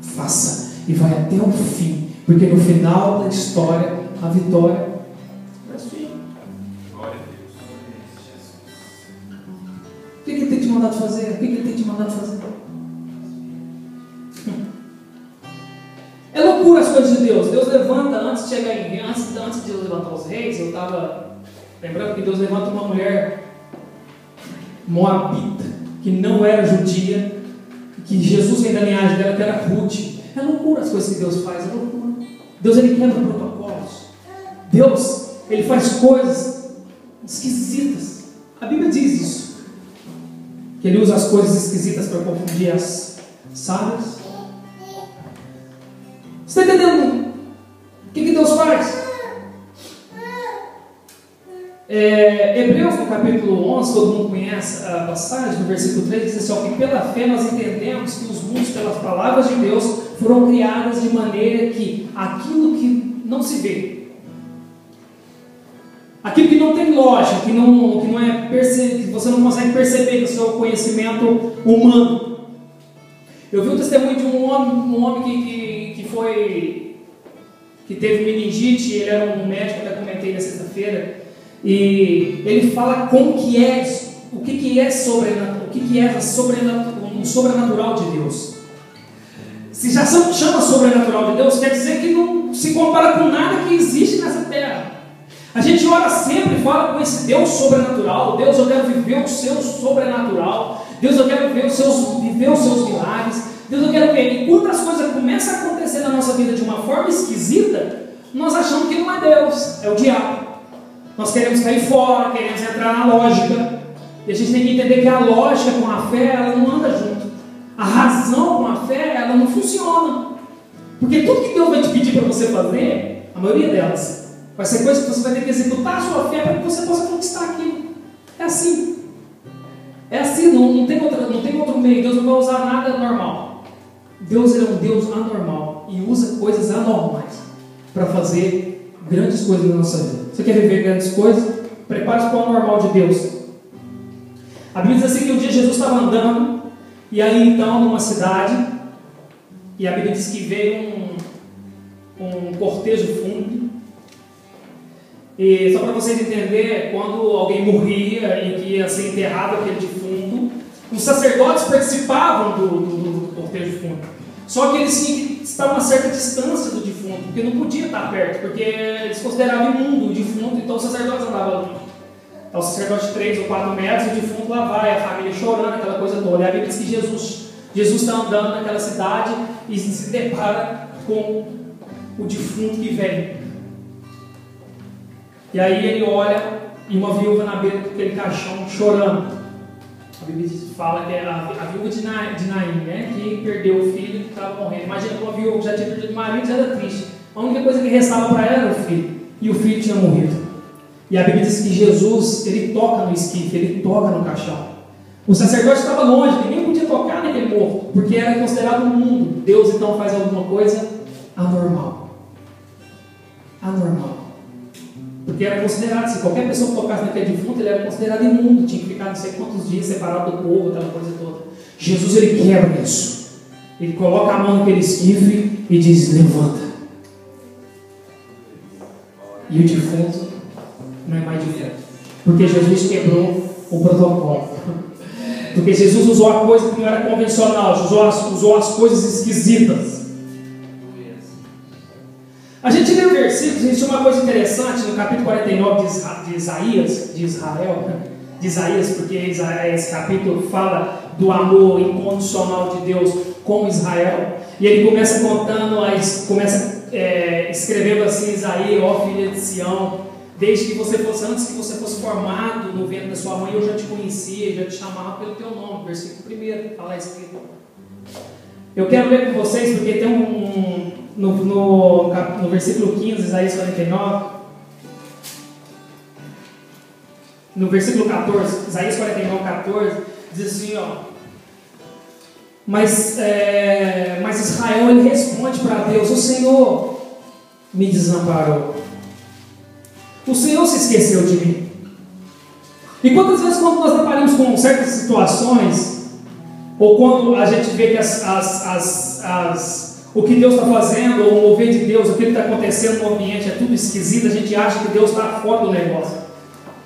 Faça. E vai até o fim. Porque no final da história, a vitória é sua. Glória a Deus. O que Ele tem te mandado fazer? O que Ele tem te mandado fazer? É loucura as coisas de Deus. Deus levanta, antes de chegar em antes de Deus levantar os reis, eu estava lembrando que Deus levanta uma mulher moabita, que não era judia, que Jesus vem da linhagem dela, que era Ruth. É loucura as coisas que Deus faz, é loucura. Deus, Ele quebra protocolos. Deus, Ele faz coisas esquisitas. A Bíblia diz isso, que Ele usa as coisas esquisitas para confundir as sábias. Você está entendendo? O que Deus faz? Hebreus, no capítulo 11, todo mundo conhece a passagem, no versículo 3, diz assim: que pela fé nós entendemos que os mundos, pelas palavras de Deus, foram criados de maneira que aquilo que não se vê, aquilo que não tem lógica, que não é que você não consegue perceber com o seu conhecimento humano. Eu vi o testemunho de um homem que teve meningite. Ele era um médico, até comentei na sexta-feira, e ele fala o que é o sobrenatural de Deus. Se já chama sobrenatural de Deus, quer dizer que não se compara com nada que existe nessa terra. A gente ora sempre e fala com esse Deus sobrenatural: Deus, eu quero viver o seu sobrenatural, Deus, eu quero viver os seus milagres, Deus, eu quero ver. E quando as coisas começam a acontecer na nossa vida de uma forma esquisita, nós achamos que não é Deus, é o diabo. Nós queremos cair fora, queremos entrar na lógica. E a gente tem que entender que a lógica com a fé, ela não anda junto. A razão com a fé, ela não funciona. Porque tudo que Deus vai te pedir para você fazer, a maioria delas, vai ser coisa que você vai ter que executar a sua fé para que você possa conquistar aquilo. É assim. É assim, não tem outro meio. Deus não vai usar nada normal. Deus, Ele é um Deus anormal e usa coisas anormais para fazer grandes coisas na nossa vida. Você quer viver grandes coisas? Prepare-se para o anormal de Deus. A Bíblia diz assim que um dia Jesus estava andando, e aí então numa cidade, e a Bíblia diz que veio um cortejo fúnebre. E só para vocês entenderem, quando alguém morria e que ia ser enterrado aquele defunto, os sacerdotes participavam do cortejo fúnebre. Só que eles tinham que estar a uma certa distância do defunto, porque não podia estar perto, porque eles consideravam imundo o defunto, então os sacerdotes andavam ali. Então o sacerdote 3 ou 4 metros, o defunto lá vai, a família chorando, aquela coisa toda. E a Bíblia diz que Jesus está andando naquela cidade e se depara com o defunto que vem. E aí ele olha e uma viúva na beira daquele caixão chorando. A Bíblia fala que é a viúva de Naim, né, que perdeu o filho que estava morrendo. Imagina uma viúva que já tinha perdido o marido, já era triste. A única coisa que restava para ela era o filho. E o filho tinha morrido. E a Bíblia diz que Jesus, ele toca no esquife, ele toca no caixão. O sacerdote estava longe, ninguém podia tocar naquele morto, porque era considerado um mundo. Deus então faz alguma coisa anormal. Anormal. Porque era considerado, se qualquer pessoa que tocasse naquele defunto, ele era considerado imundo, tinha que ficar não sei quantos dias separado do povo, aquela coisa toda. Jesus, ele quebra isso. Ele coloca a mão naquele esquife e diz: levanta. E o defunto não é mais defunto. Porque Jesus quebrou o protocolo. Porque Jesus usou a coisa que não era convencional, usou as coisas esquisitas. A gente lê o versículo, a gente tem uma coisa interessante no capítulo 49 de Isaías, porque esse capítulo fala do amor incondicional de Deus com Israel. E ele começa escrevendo assim: Isaías, ó filha de Sião, antes que você fosse formado no ventre da sua mãe, eu já te conhecia, já te chamava pelo teu nome. Versículo 1, está lá escrito. Eu quero ler com vocês, porque tem no versículo 15, Isaías 49, no versículo 14, Isaías 49, 14, diz assim, ó: mas Israel, ele responde para Deus: o Senhor me desamparou, o Senhor se esqueceu de mim. E quantas vezes quando nós trabalhamos com certas situações, ou quando a gente vê que o que Deus está fazendo, ou o mover de Deus, o que está acontecendo no ambiente é tudo esquisito, a gente acha que Deus está fora do negócio.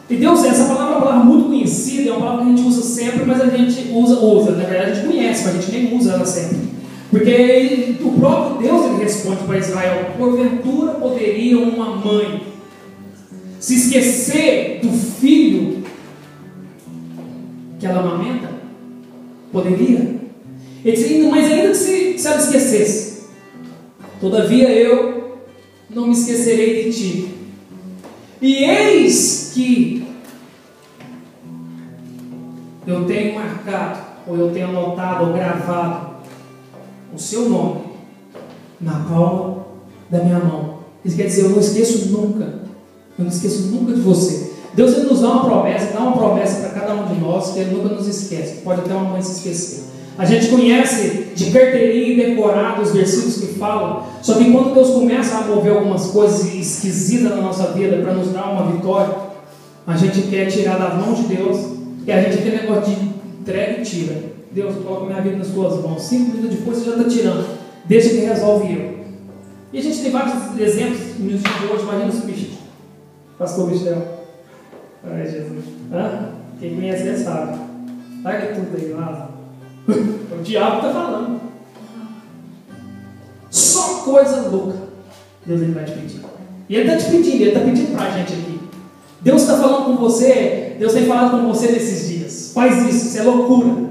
E Deus, essa palavra é uma palavra muito conhecida, é uma palavra que a gente usa sempre, mas a gente usa. Na verdade a gente conhece, mas a gente nem usa ela sempre. Porque o próprio Deus ele responde para Israel: porventura poderia uma mãe se esquecer do filho que ela amamenta? Poderia? Ele disse, mas ainda que se ela esquecesse, todavia eu não me esquecerei de ti. E eis que eu tenho marcado, ou eu tenho anotado, ou gravado o seu nome na palma da minha mão. Isso quer dizer, eu não esqueço nunca. Eu não esqueço nunca de você. Deus ele nos dá uma promessa para cada um de nós, que Ele nunca nos esquece. Pode até uma mãe se esquecer. A gente conhece de carteirinha e decorado os versículos que falam, só que quando Deus começa a mover algumas coisas esquisitas na nossa vida para nos dar uma vitória, a gente quer tirar da mão de Deus, e a gente quer negócio de entrega e tira. Deus, coloca minha vida nas tuas mãos. 5 minutos depois você já está tirando. Deixa que resolve eu. E a gente tem vários exemplos nos dias de hoje. Imagina os bichos. Pastor Michel. Ai, Jesus. Quem conhece ele sabe. Larga tudo aí, lá. O diabo está falando. Só coisa louca Deus ele vai te pedir. E Ele está te pedindo, Ele está pedindo para a gente aqui. Deus está falando com você, Deus tem falado com você nesses dias. Faz isso é loucura.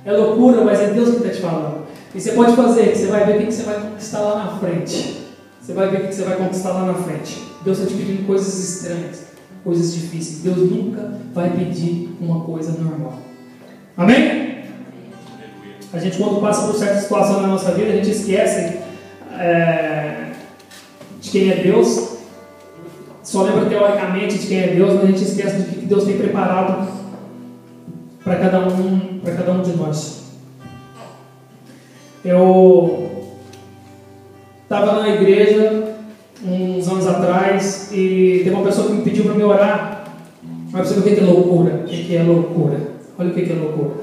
É loucura, mas é Deus que está te falando. E você pode fazer, que você vai ver o que você vai conquistar lá na frente. Você vai ver o que você vai conquistar lá na frente. Deus está te pedindo coisas estranhas, coisas difíceis. Deus nunca vai pedir uma coisa normal. Amém? A gente, quando passa por certa situação na nossa vida, a gente esquece de quem é Deus. Só lembra teoricamente de quem é Deus, mas a gente esquece do que Deus tem preparado para cada um de nós. Eu estava na igreja uns anos atrás e teve uma pessoa que me pediu para me orar. Mas você vê o que é loucura? O que é loucura? Olha o que é loucura.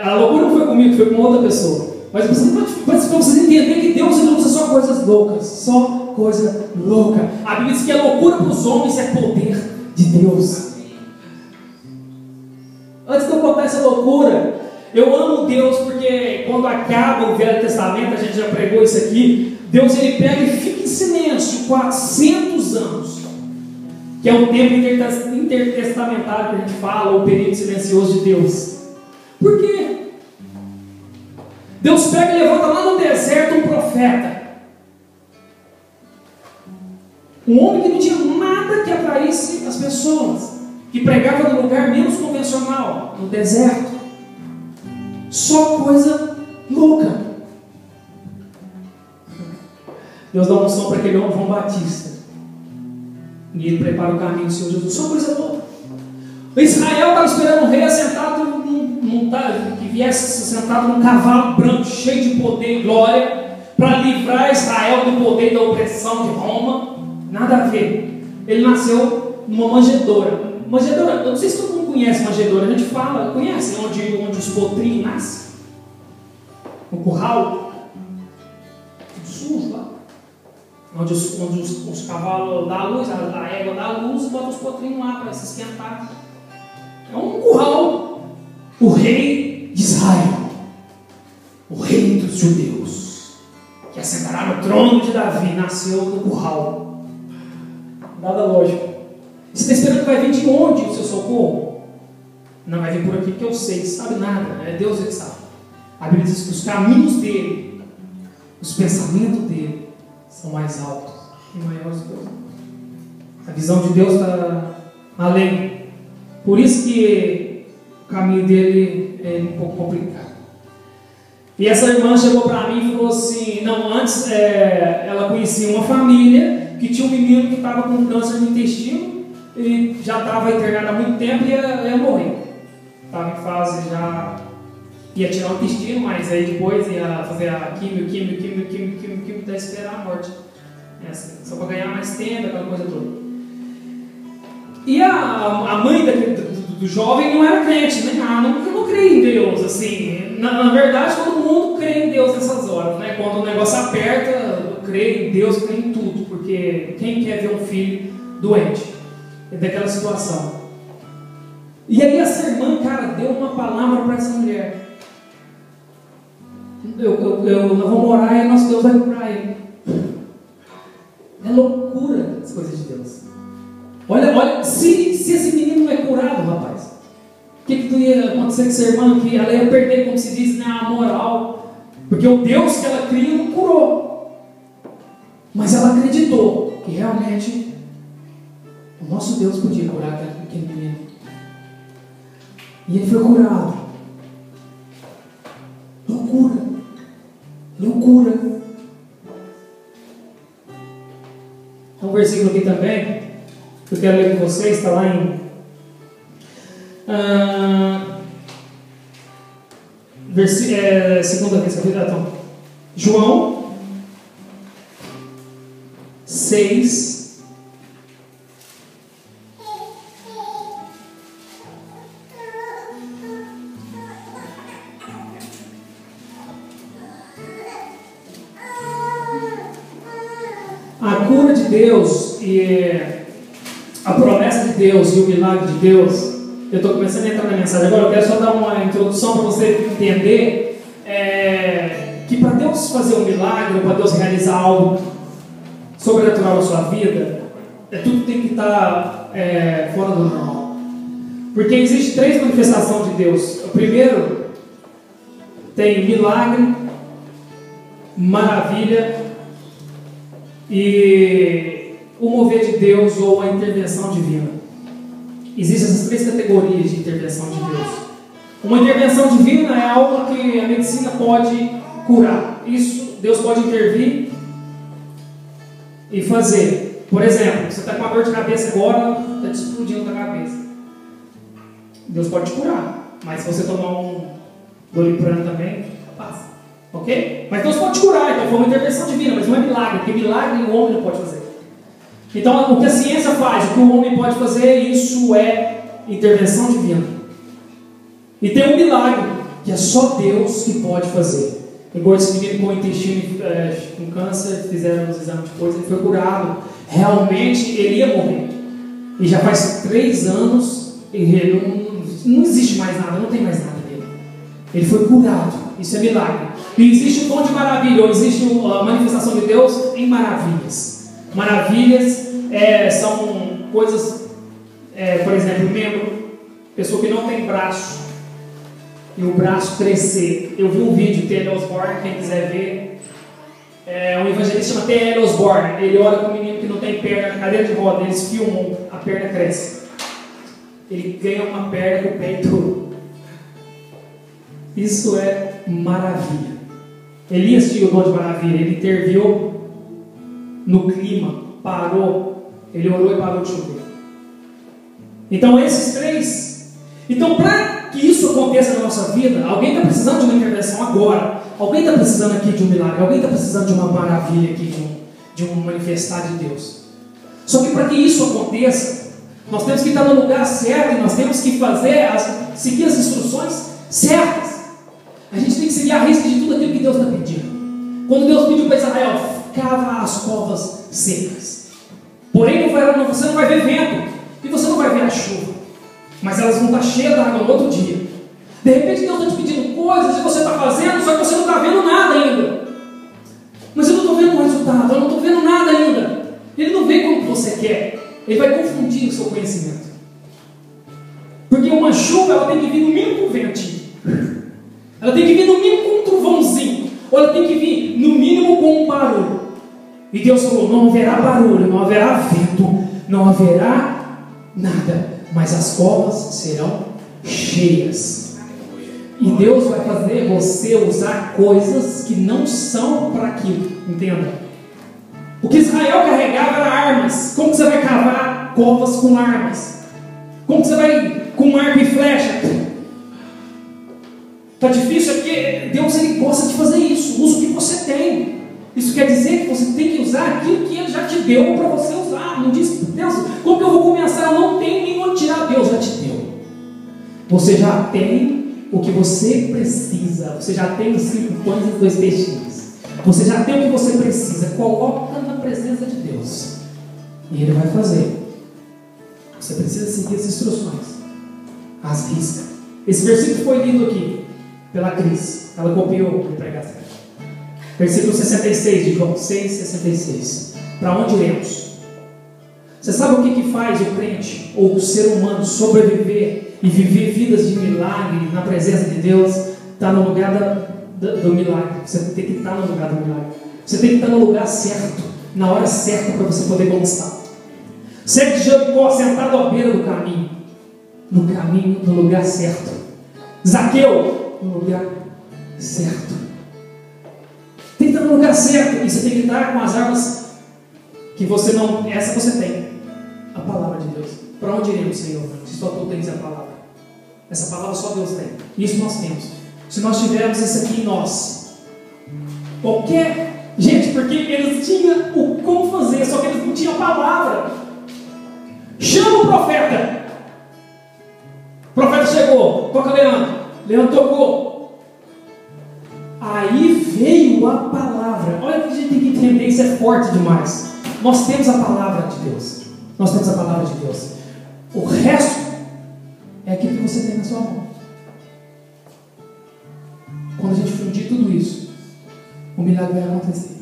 A loucura não foi comigo, foi com outra pessoa. Mas para vocês entenderem que Deus ele usa só coisas loucas. Só coisa louca. A Bíblia diz que a loucura para os homens é poder de Deus. Antes de eu contar essa loucura, eu amo Deus porque quando acaba o Velho Testamento, a gente já pregou isso aqui, Deus ele pega e fica em silêncio 400 anos, que é o tempo intertestamentário que a gente fala, o período silencioso de Deus. Por quê? Deus pega e levanta lá no deserto um profeta, um homem que não tinha nada que atraísse as pessoas, que pregava no lugar menos convencional, no deserto. Só coisa louca. Deus dá uma unção para aquele homem, João Batista, e ele prepara o caminho do Senhor Jesus. Só coisa louca. Israel estava esperando um rei assentado que viesse sentado num cavalo branco, cheio de poder e glória, para livrar Israel do poder e da opressão de Roma. Nada a ver. Ele nasceu numa manjedoura. Manjedoura, eu não sei se todo mundo conhece manjedoura, a gente fala, conhece onde os potrinhos nascem? No curral? Tudo sujo lá. Onde os cavalos dão a luz, a égua dá a luz e bota os potrinhos lá para se esquentar. É um curral. O rei de Israel, o rei dos judeus, que assentará no trono de Davi, nasceu no curral. Nada lógico. Você está esperando que vai vir de onde o seu socorro? Não vai vir por aqui porque eu sei, sabe nada, é Deus que sabe. A Bíblia diz que os caminhos dele, os pensamentos dele, são mais altos e maiores que Deus. A visão de Deus está além. Por isso que o caminho dele é um pouco complicado. E essa irmã chegou para mim e falou assim, não, antes ela conhecia uma família que tinha um menino que estava com câncer no intestino, ele já estava internado há muito tempo e ia morrer. Estava em fase já, ia tirar o intestino, mas aí depois ia fazer a químio, até esperar a morte. É assim, só para ganhar mais tempo, aquela coisa toda. E a mãe do jovem não era crente, né? Não creio em Deus, assim. Na verdade, todo mundo crê em Deus nessas horas, né? Quando o negócio aperta, eu creio em Deus, eu creio em tudo, porque quem quer ver um filho doente? É daquela situação. E aí essa irmã, cara, deu uma palavra para essa mulher. Nós vamos orar e nosso Deus vai curar ele. É loucura as coisas de Deus. Olha, se esse menino não é curado, rapaz, o que ia acontecer com essa irmã? Que ela ia perder, como se diz, né, a moral. Porque o Deus que ela cria não curou. Mas ela acreditou que realmente o nosso Deus podia curar aquele menino. E ele foi curado. Loucura. Loucura. Tem um versículo aqui também que eu quero ler com vocês, está lá em segunda vez, então, João 6. A cura de Deus e a promessa de Deus e o milagre de Deus. Eu estou começando a entrar na mensagem agora. Eu quero só dar uma introdução para você entender que para Deus fazer um milagre, para Deus realizar algo sobrenatural na sua vida, tudo tem que estar fora do normal. Porque existe 3 manifestações de Deus. O primeiro tem milagre, maravilha e o mover de Deus ou a intervenção divina. Existem essas 3 categorias de intervenção de Deus. Uma intervenção divina é algo que a medicina pode curar. Isso Deus pode intervir e fazer. Por exemplo, você está com uma dor de cabeça agora, está te explodindo da cabeça. Deus pode te curar, mas se você tomar um Doliprane também, passa. Ok? Mas Deus pode te curar, então foi uma intervenção divina, mas não é milagre, porque milagre o homem não pode fazer. Então, o que a ciência faz, o que o homem pode fazer, isso é intervenção divina. E tem um milagre, que é só Deus que pode fazer. Igual esse menino com o intestino com câncer, fizeram os exames depois, ele foi curado. Realmente, ele ia morrer. E já faz 3 anos, e não existe mais nada, não tem mais nada dele. Ele foi curado, isso é milagre. E existe um dom de maravilha, ou existe a manifestação de Deus em maravilhas. Maravilhas são coisas, por exemplo, membro, pessoa que não tem braço, e o braço crescer. Eu vi um vídeo de T.L. Osborne, quem quiser ver, um evangelista chama T.L. Osborne, ele olha com um menino que não tem perna na cadeira de roda, eles filmam, a perna cresce. Ele ganha uma perna com o pé todo. Isso é maravilha. Elias tinha o dom de maravilha, ele interviu no clima, parou, ele orou e parou de chover. Então esses 3. Então para que isso aconteça na nossa vida, alguém está precisando de uma intervenção agora, alguém está precisando aqui de um milagre, alguém está precisando de uma maravilha aqui, de um manifestar de Deus. Só que para que isso aconteça, nós temos que estar no lugar certo e nós temos que seguir as instruções certas. A gente tem que seguir a risca de tudo aquilo que Deus está pedindo. Quando Deus pediu para Israel, cava as covas secas. Porém, você não vai ver vento e você não vai ver a chuva, mas elas vão estar cheias d'água no outro dia. De repente Deus está te pedindo coisas e você está fazendo, só que você não está vendo nada ainda. Mas eu não estou vendo o resultado, eu não estou vendo nada ainda. Ele não vê como você quer, ele vai confundir o seu conhecimento. Porque uma chuva, ela tem que vir no mínimo com um ventinho, ela tem que vir no mínimo com um trovãozinho, ou ela tem que vir no mínimo com um barulho. E Deus falou: não haverá barulho, não haverá vento, não haverá nada, mas as covas serão cheias. E Deus vai fazer você usar coisas que não são para aquilo. Entenda? O que Israel carregava era armas. Como que você vai cavar covas com armas? Como que você vai com arco e flecha? Está difícil, porque Deus, ele gosta de fazer isso. Usa o que você tem. Isso quer dizer que você tem que usar aquilo que Ele já te deu para você usar. Não diz, Deus, como que eu vou começar? Eu não tenho nem onde tirar. Deus já te deu. Você já tem o que você precisa. Você já tem os 5 pães e 2 peixinhos. Você já tem o que você precisa. Coloca na presença de Deus. E Ele vai fazer. Você precisa seguir as instruções. As riscas. Esse versículo foi lido aqui pela Cris. Ela copiou a pregação. Versículo 66 de João 6,66. Para onde iremos? Você sabe o que faz o crente ou o ser humano sobreviver e viver vidas de milagre na presença de Deus? Está no lugar do milagre. Você tem que estar no lugar do milagre. Você tem que estar no lugar certo, na hora certa, para você poder conquistar. Certo de Jericó, sentado à beira do caminho. No caminho, no lugar certo. Zaqueu, no lugar certo. Tem que estar no lugar certo. E você tem que estar com as armas que você não... Essa você tem. A palavra de Deus. Para onde iremos, Senhor? Se só tu tens a palavra. Essa palavra só Deus tem. Isso nós temos. Se nós tivermos isso aqui em nós, qualquer... Gente, porque eles tinham o como fazer, só que eles não tinham a palavra. Chama o profeta. O profeta chegou. Toca Leandro. Leandro tocou. Aí veio a palavra. Olha que a gente tem que entender, isso é forte demais. Nós temos a palavra de Deus. Nós temos a palavra de Deus. O resto é aquilo que você tem na sua mão. Quando a gente fundir tudo isso, o milagre vai acontecer.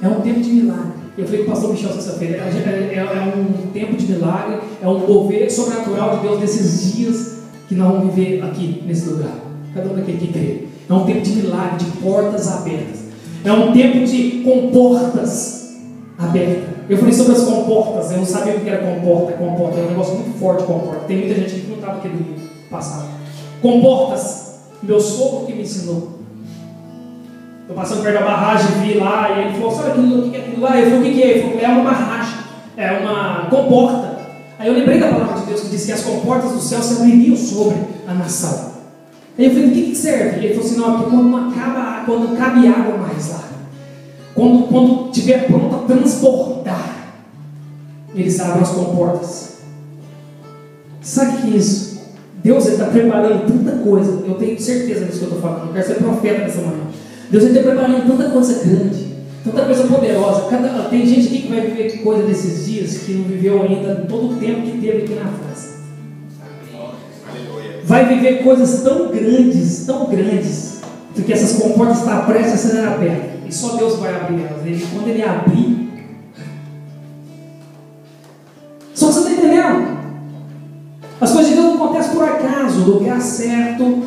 É um tempo de milagre. Eu falei com o pastor Michel sexta-feira. É um tempo de milagre. É um mover sobrenatural de Deus nesses dias que nós vamos viver aqui, nesse lugar. Cada um daquele que crê. É um tempo de milagre, de portas abertas. É um tempo de comportas abertas. Eu falei sobre as comportas. Eu não sabia o que era comporta. Comporta é um negócio muito forte, comporta. Tem muita gente que não estava aqui no passado. Comportas. Meu sogro que me ensinou. Eu passando perto da barragem, vi lá, e ele falou, sabe o que é aquilo lá? Eu falei, o que é? Ele falou, é uma barragem, é uma comporta. Aí eu lembrei da palavra de Deus que diz que as comportas do céu se abririam sobre a nação. Aí eu falei, do que serve? Ele falou assim, não, porque quando não cabe água mais lá, quando estiver pronto a transbordar, eles abrem as comportas. Sabe o que é isso? Deus está preparando tanta coisa, eu tenho certeza disso que eu estou falando, eu quero ser profeta nessa manhã. Deus está preparando tanta coisa grande, tanta coisa poderosa. Tem gente aqui que vai viver coisa desses dias que não viveu ainda todo o tempo que teve aqui na França. Vai viver coisas tão grandes, porque essas comportas estão prestes a serem abertas. E só Deus vai abrir elas. Quando Ele abrir, só você está entendendo? As coisas de Deus não acontecem por acaso. O lugar certo,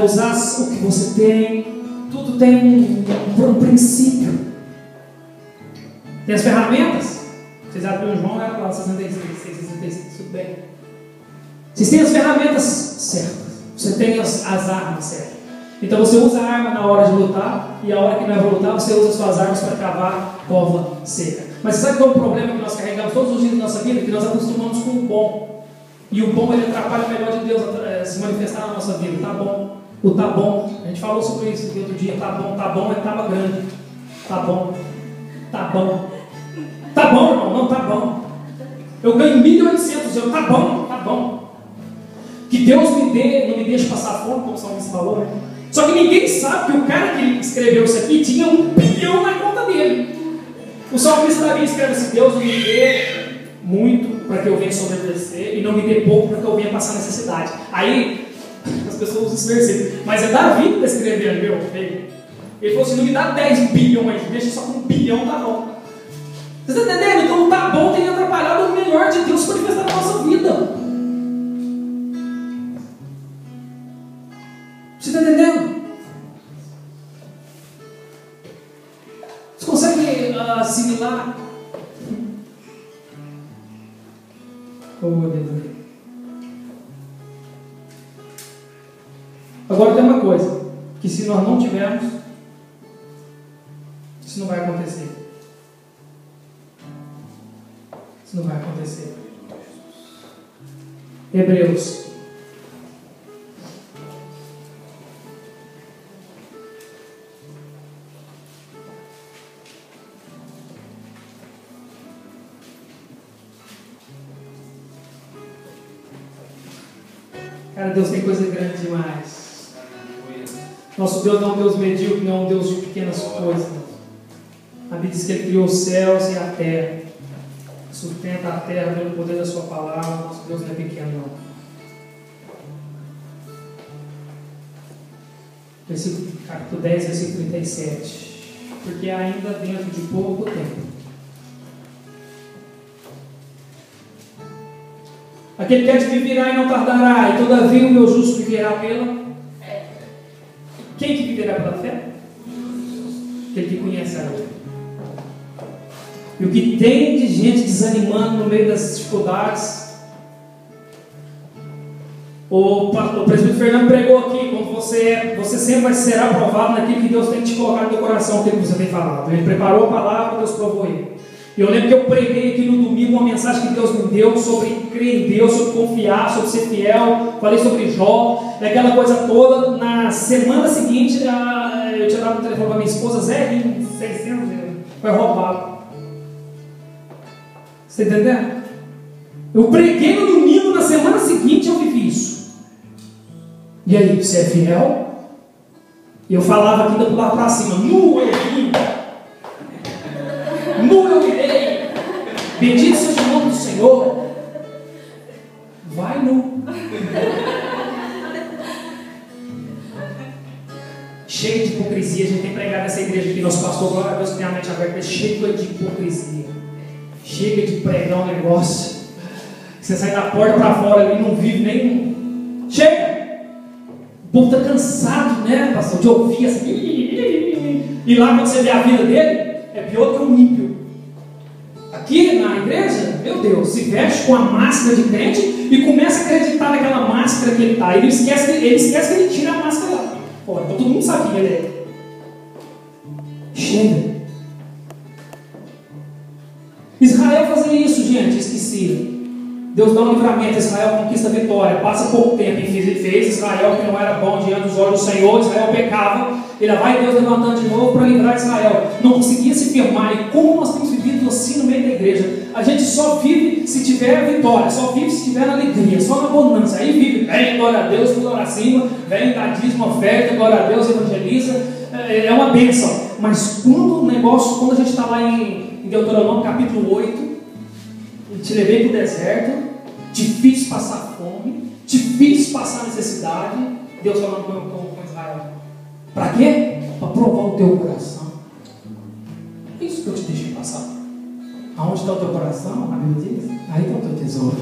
usar o que você tem. Tudo tem um princípio. Tem as ferramentas. Vocês abriram João, era lá 66, tudo bem. Vocês têm as ferramentas certas. Você tem as armas certas. Então você usa a arma na hora de lutar, e a hora que não é para lutar, você usa as suas armas para cavar cova seca. Mas você sabe qual é o problema que nós carregamos todos os dias da nossa vida? Que nós acostumamos com o bom. E o bom, ele atrapalha o melhor de Deus se manifestar na nossa vida. Tá bom. O tá bom, a gente falou sobre isso aqui outro dia. Tá bom, é tava grande. Tá bom, irmão, não tá bom. Eu ganho 1.800, eu tá bom. Que Deus me dê, não me deixe passar fome, como o salmista falou, né? Só que ninguém sabe que o cara que escreveu isso aqui tinha 1 bilhão na conta dele. O salmista Davi escreve assim: Deus me dê muito para que eu venha sobreviver e não me dê pouco para que eu venha passar necessidade. Aí as pessoas usam esse versículo, mas é Davi que está escrevendo, meu. Ele falou assim: não me dá 10 bilhões, deixa só com 1 bilhão, tá bom. Você está entendendo? Então tá bom tem atrapalhado o melhor de Deus se manifestar na nossa vida. Você está entendendo? Você consegue assimilar? Oh, aleluia. Agora tem uma coisa, que se nós não tivermos, isso não vai acontecer. Isso não vai acontecer. Hebreus. Cara, Deus tem coisa grande demais. Nosso Deus não é um Deus medíocre, não é um Deus de pequenas coisas. A Bíblia diz que Ele criou os céus e a terra. Sustenta a terra pelo poder da sua palavra. Nosso Deus não é pequeno, não. Capítulo 10, versículo 37. Porque ainda dentro de pouco tempo, aquele que há de vir virá e não tardará, e todavia o meu justo viverá pela fé. Quem que viverá pela fé? Aquele que conhece a Deus. E o que tem de gente desanimando no meio das dificuldades. O presbítero Fernando pregou aqui, quando você sempre vai ser aprovado naquilo que Deus tem te colocado no teu coração, aquilo que você tem falado. Ele preparou a palavra, Deus provou ele. E eu lembro que eu preguei aqui no domingo uma mensagem que Deus me deu sobre crer em Deus, sobre confiar, sobre ser fiel. Falei sobre Jó, aquela coisa toda. Na semana seguinte, eu tinha dado um telefone para minha esposa, Zé, 600 foi roubado. Você está entendendo? Eu preguei no domingo, na semana seguinte eu vivi isso. E aí, você é fiel? E eu falava aqui, pular para cima, nu eu vim, nu eu virei, bendito seja o nome do Senhor. Vai nu. Cheio de hipocrisia. A gente tem pregado nessa igreja aqui, nosso pastor, glória a Deus, que tem a mente aberta, cheio de hipocrisia. Chega de pregar um negócio, você sai da porta para fora ali, não vive nem. Chega! O povo está cansado, né, pastor, de ouvir assim. E lá quando você vê a vida dele, é pior do que um ímpio. Aqui na igreja, meu Deus, se veste com a máscara de crente e começa a acreditar naquela máscara que ele está. Ele esquece que ele tira a máscara lá. Pô, então todo mundo sabe quem ele é. Chega. Israel fazia isso, gente, esquecia. Deus dá um livramento, Israel conquista a vitória, passa pouco tempo e fez Israel que não era bom diante dos olhos do Senhor. Israel pecava, ele vai Deus levantando de novo para livrar Israel. Não conseguia se firmar. E como nós temos vivido assim no meio da igreja? A gente só vive se tiver vitória, só vive se tiver alegria, só na bonança. Aí vive, vem, glória a Deus, pula lá cima, vem, dá dízimo, oferta, glória a Deus, evangeliza. É uma bênção. Mas quando a gente está lá em Deuteronômio capítulo 8, te levei para o deserto, te fiz passar fome, te fiz passar necessidade. Deus falando com Israel. Para quê? Para provar o teu coração. É isso que eu te deixei passar. Aonde está o teu coração? A Bíblia diz. Aí está o teu tesouro.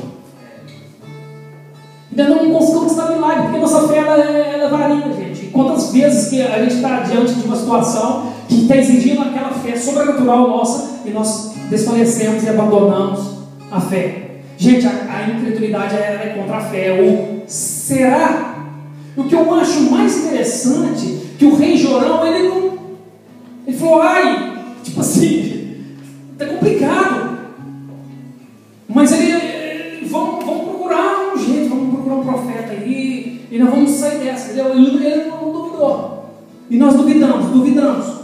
Ainda não conseguimos conquistar milagre, porque nossa fé ela varia, gente. E quantas vezes que a gente está diante de uma situação que está exigindo aquela fé sobrenatural nossa e nós desfalecemos e abandonamos a fé. Gente, a incredulidade é contra a fé. Ou será? O que eu acho mais interessante que o rei Jorão, ele falou, tipo assim, tá complicado. Mas vamos procurar um jeito, vamos procurar um profeta aí e nós vamos sair dessa, entendeu? Ele não duvidou. E nós duvidamos.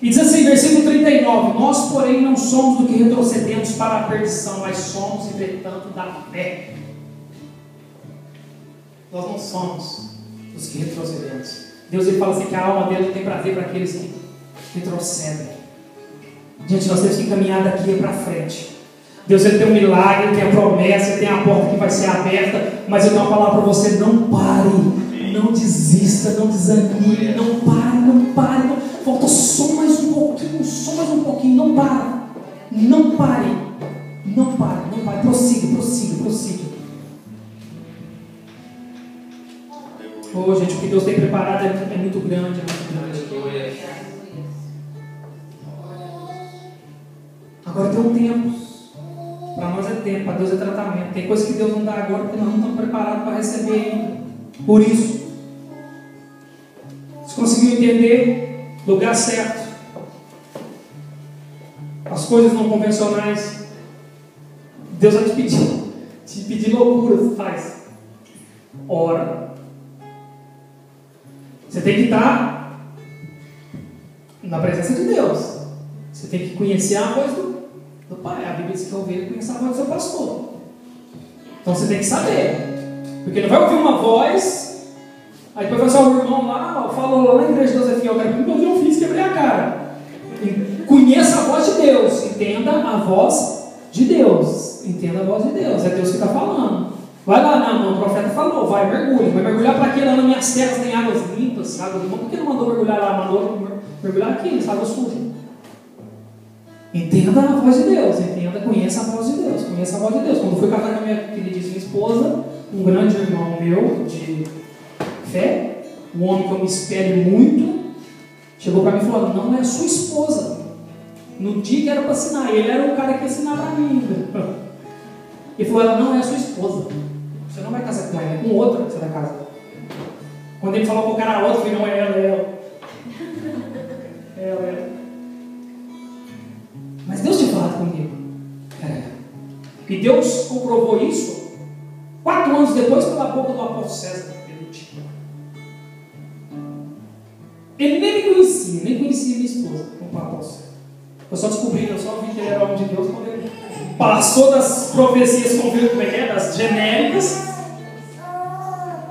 E diz assim, versículo 39, nós porém não somos do que retrocedemos para a perdição, mas somos, entretanto, da fé. Nós não somos os que retrocedemos. Deus ele fala assim que a alma dele tem prazer para aqueles que retrocedem. Gente, nós temos que caminhar daqui para frente. Deus ele tem um milagre, ele tem a promessa, ele tem a porta que vai ser aberta, mas eu tenho uma palavra para você, não pare, não desista, não desanime, não pare. Falta só mais um pouquinho, não pare, prossiga. Oh, gente, o que Deus tem preparado é muito grande, Agora tem um tempo, para nós é tempo, para Deus é tratamento. Tem coisa que Deus não dá agora porque nós não estamos preparados para receber ainda. Por isso, você conseguiu entender? Lugar certo, as coisas não convencionais. Deus vai te pedir loucuras, faz. Ora, você tem que estar na presença de Deus. Você tem que conhecer a voz do Pai. A Bíblia diz que a ovelha conhece a voz do seu pastor. Então você tem que saber. Porque não vai ouvir uma voz, aí depois vai ser o irmão lá, ó, falou lá na igreja de Josefinha, eu quero que eu fiz, quebrei a cara. Conheça a voz de Deus, entenda a voz de Deus. Entenda a voz de Deus, é Deus que está falando. Vai lá, não, o profeta falou, vai mergulhar para quê? Lá nas minhas terras tem águas limpas, águas limpas. Por que não mandou mergulhar lá? Mandou mergulhar aqui, nas águas sujas. Entenda a voz de Deus, conheça a voz de Deus, conheça a voz de Deus. Quando fui casar com a minha queridíssima esposa, um grande irmão meu de fé, um homem que eu me espelho muito, chegou para mim e falou: não é a sua esposa. No dia que era para assinar, ele era o cara que ia assinar para mim. Ele falou: ela não é a sua esposa. Você não vai casar com ela, é com outra que você vai casar. Quando ele falou com o cara outro, eu falei: não é ela, é ela. É ela. Mas Deus tinha falado comigo. E Deus comprovou isso 4 anos depois pela boca do apóstolo César. Ele nem me conhecia, nem conhecia minha esposa, como o apóstolo César. Eu só descobri, eu só vi que ele era homem de Deus quando ele passou das profecias, das genéricas.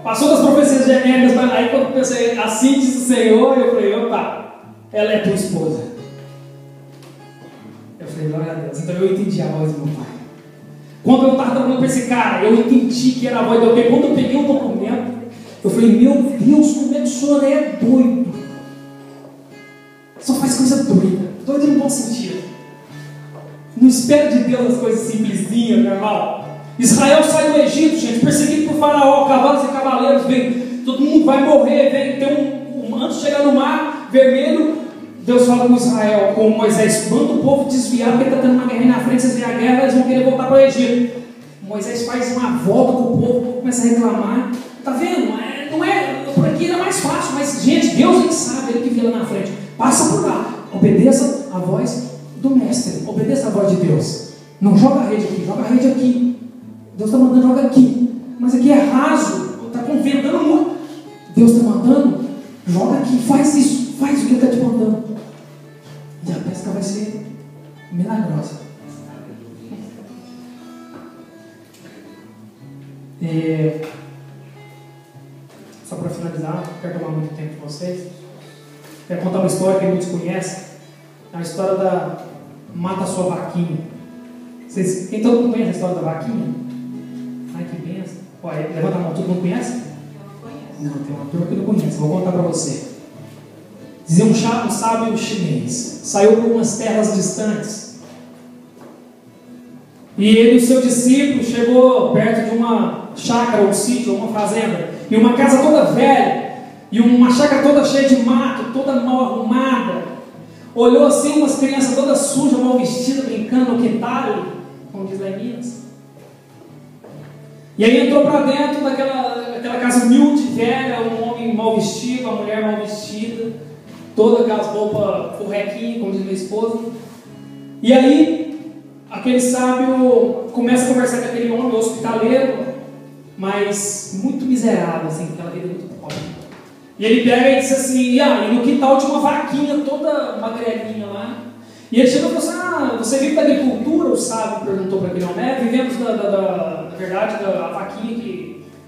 Passou das profecias genéricas, aí quando eu pensei, assim diz o Senhor, eu falei: opa, ela é tua esposa. Eu falei: glória a Deus. Então eu entendi a voz do meu pai. Quando eu estava trabalhando para esse cara, eu entendi que era a voz do meu pai. Quando eu peguei o documento, eu falei: meu Deus, como é que o senhor é doido? Só faz coisa doida. Doido no bom sentido. Não espera de Deus as coisas simplesinhas, normal. Israel sai do Egito, gente, perseguido por Faraó, cavalos e cavaleiros, vem, todo mundo vai morrer, vem, tem antes de chegar no mar vermelho, Deus fala com Israel, com Moisés: manda o povo desviar, porque está tendo uma guerra aí na frente, vocês veem a guerra, eles vão querer voltar para o Egito. Moisés faz uma volta com o povo começa a reclamar. Está vendo? Não é, por aqui era mais fácil, mas gente, Deus é que sabe, Ele que vê lá na frente. Passa por lá, obedeça a voz do mestre, obedeça a voz de Deus. Não joga a rede aqui, joga a rede aqui. Deus está mandando, joga aqui. Mas aqui é raso, está ventando muito. Deus está mandando, joga aqui, faz isso, faz o que Ele está te mandando. E a pesca vai ser milagrosa. Só para finalizar, não quero tomar muito tempo de vocês. Quero contar uma história que muitos conhecem. É a história da mata sua vaquinha. Quem todo mundo conhece a história da vaquinha? Ai, que benção. Olha, levanta a mão, todo mundo conhece? Não, tem uma turma que não conhece. Vou contar para você. Dizia um sábio chinês. Saiu para umas terras distantes. E ele e o seu discípulo chegou perto de uma chácara, um sítio, uma fazenda. E uma casa toda velha. E uma chácara toda cheia de mato, toda mal arrumada. Olhou assim umas crianças todas sujas, mal vestidas, brincando no quintal, como diz lá em Minas. E aí entrou para dentro daquela casa humilde, velha, um homem mal vestido, uma mulher mal vestida, todas aquelas roupas furrequinhas, como diz minha esposa. E aí, aquele sábio começa a conversar com aquele homem hospitaleiro, mas muito miserável, assim, aquela vida muito pobre. E ele pega e diz assim: e no quintal tinha uma vaquinha toda magrelinha lá. E ele chegou e falou assim: você vive da agricultura? O sábio perguntou para aquele homem: vivemos na verdade, da vaquinha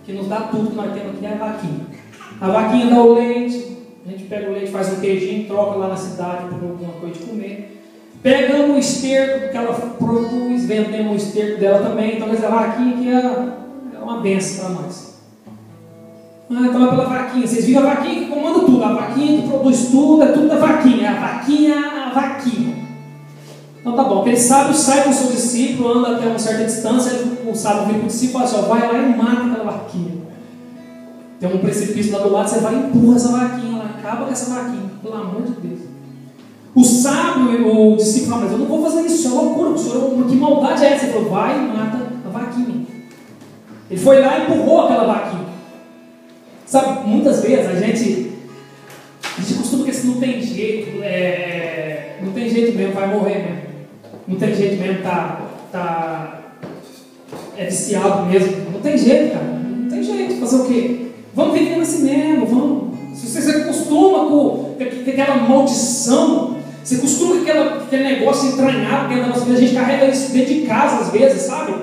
que nos dá tudo que nós temos aqui, é a vaquinha. A vaquinha dá o leite, a gente pega o leite, faz um queijinho, troca lá na cidade por alguma coisa de comer. Pegamos o esterco que ela produz, vendemos o esterco dela também. Então a vaquinha que é uma benção para nós. Então é pela vaquinha, vocês viram a vaquinha que comanda tudo, a vaquinha que produz tudo, é tudo da vaquinha, a vaquinha. Então tá bom, aquele sábio sai com o seu discípulo, anda até uma certa distância, o sábio vira para o discípulo e fala assim: vai lá e mata aquela vaquinha. Tem um precipício lá do lado, você vai e empurra essa vaquinha, ela acaba com essa vaquinha, pelo amor de Deus. O sábio, o discípulo fala: mas eu não vou fazer isso, isso é loucura, senhor, que maldade é essa? Ele falou: vai e mata a vaquinha. Ele foi lá e empurrou aquela vaquinha. Sabe, muitas vezes a gente costuma que não tem jeito, não tem jeito mesmo, vai morrer mesmo. Não tem jeito mesmo, é viciado mesmo. Não tem jeito, cara, não tem jeito. Fazer o quê? Vamos vivendo assim mesmo, vamos. Se você se acostuma com aquela maldição, você acostuma com aquele negócio entranhado dentro da nossa vida, a gente carrega isso dentro de casa às vezes, sabe?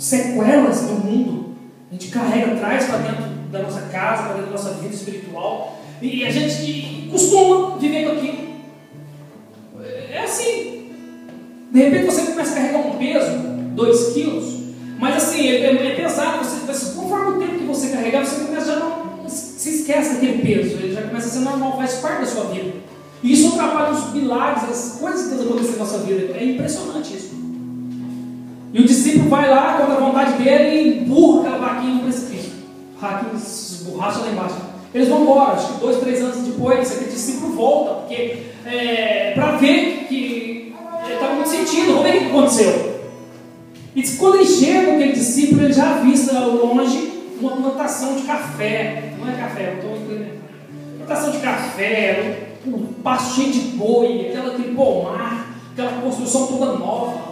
sequelas no mundo. A gente carrega, traz para dentro da nossa casa, para dentro da nossa vida espiritual. E a gente costuma viver com aquilo. É assim. De repente você começa a carregar um peso, 2 quilos, mas assim, é pesado. Conforme o tempo que você carregar, você começa já não se esquece daquele peso. Ele já começa a ser normal, faz parte da sua vida. E isso atrapalha os milagres, as coisas que Deus acontecem na nossa vida. É impressionante isso. E o discípulo vai lá, contra a vontade dele, e empurra aquela vaquinha no precipício. A vaquinha esborracha lá embaixo. Eles vão embora, acho que 2, 3 anos depois, aquele discípulo volta, porque para ver que ele estava muito sentido, vamos ver o que aconteceu. E quando ele chega, aquele discípulo, ele já avista ao longe uma plantação de café. Não é café, eu estou entendendo. Plantação de café, um pasto cheio de boi, aquele pomar, aquela construção toda nova.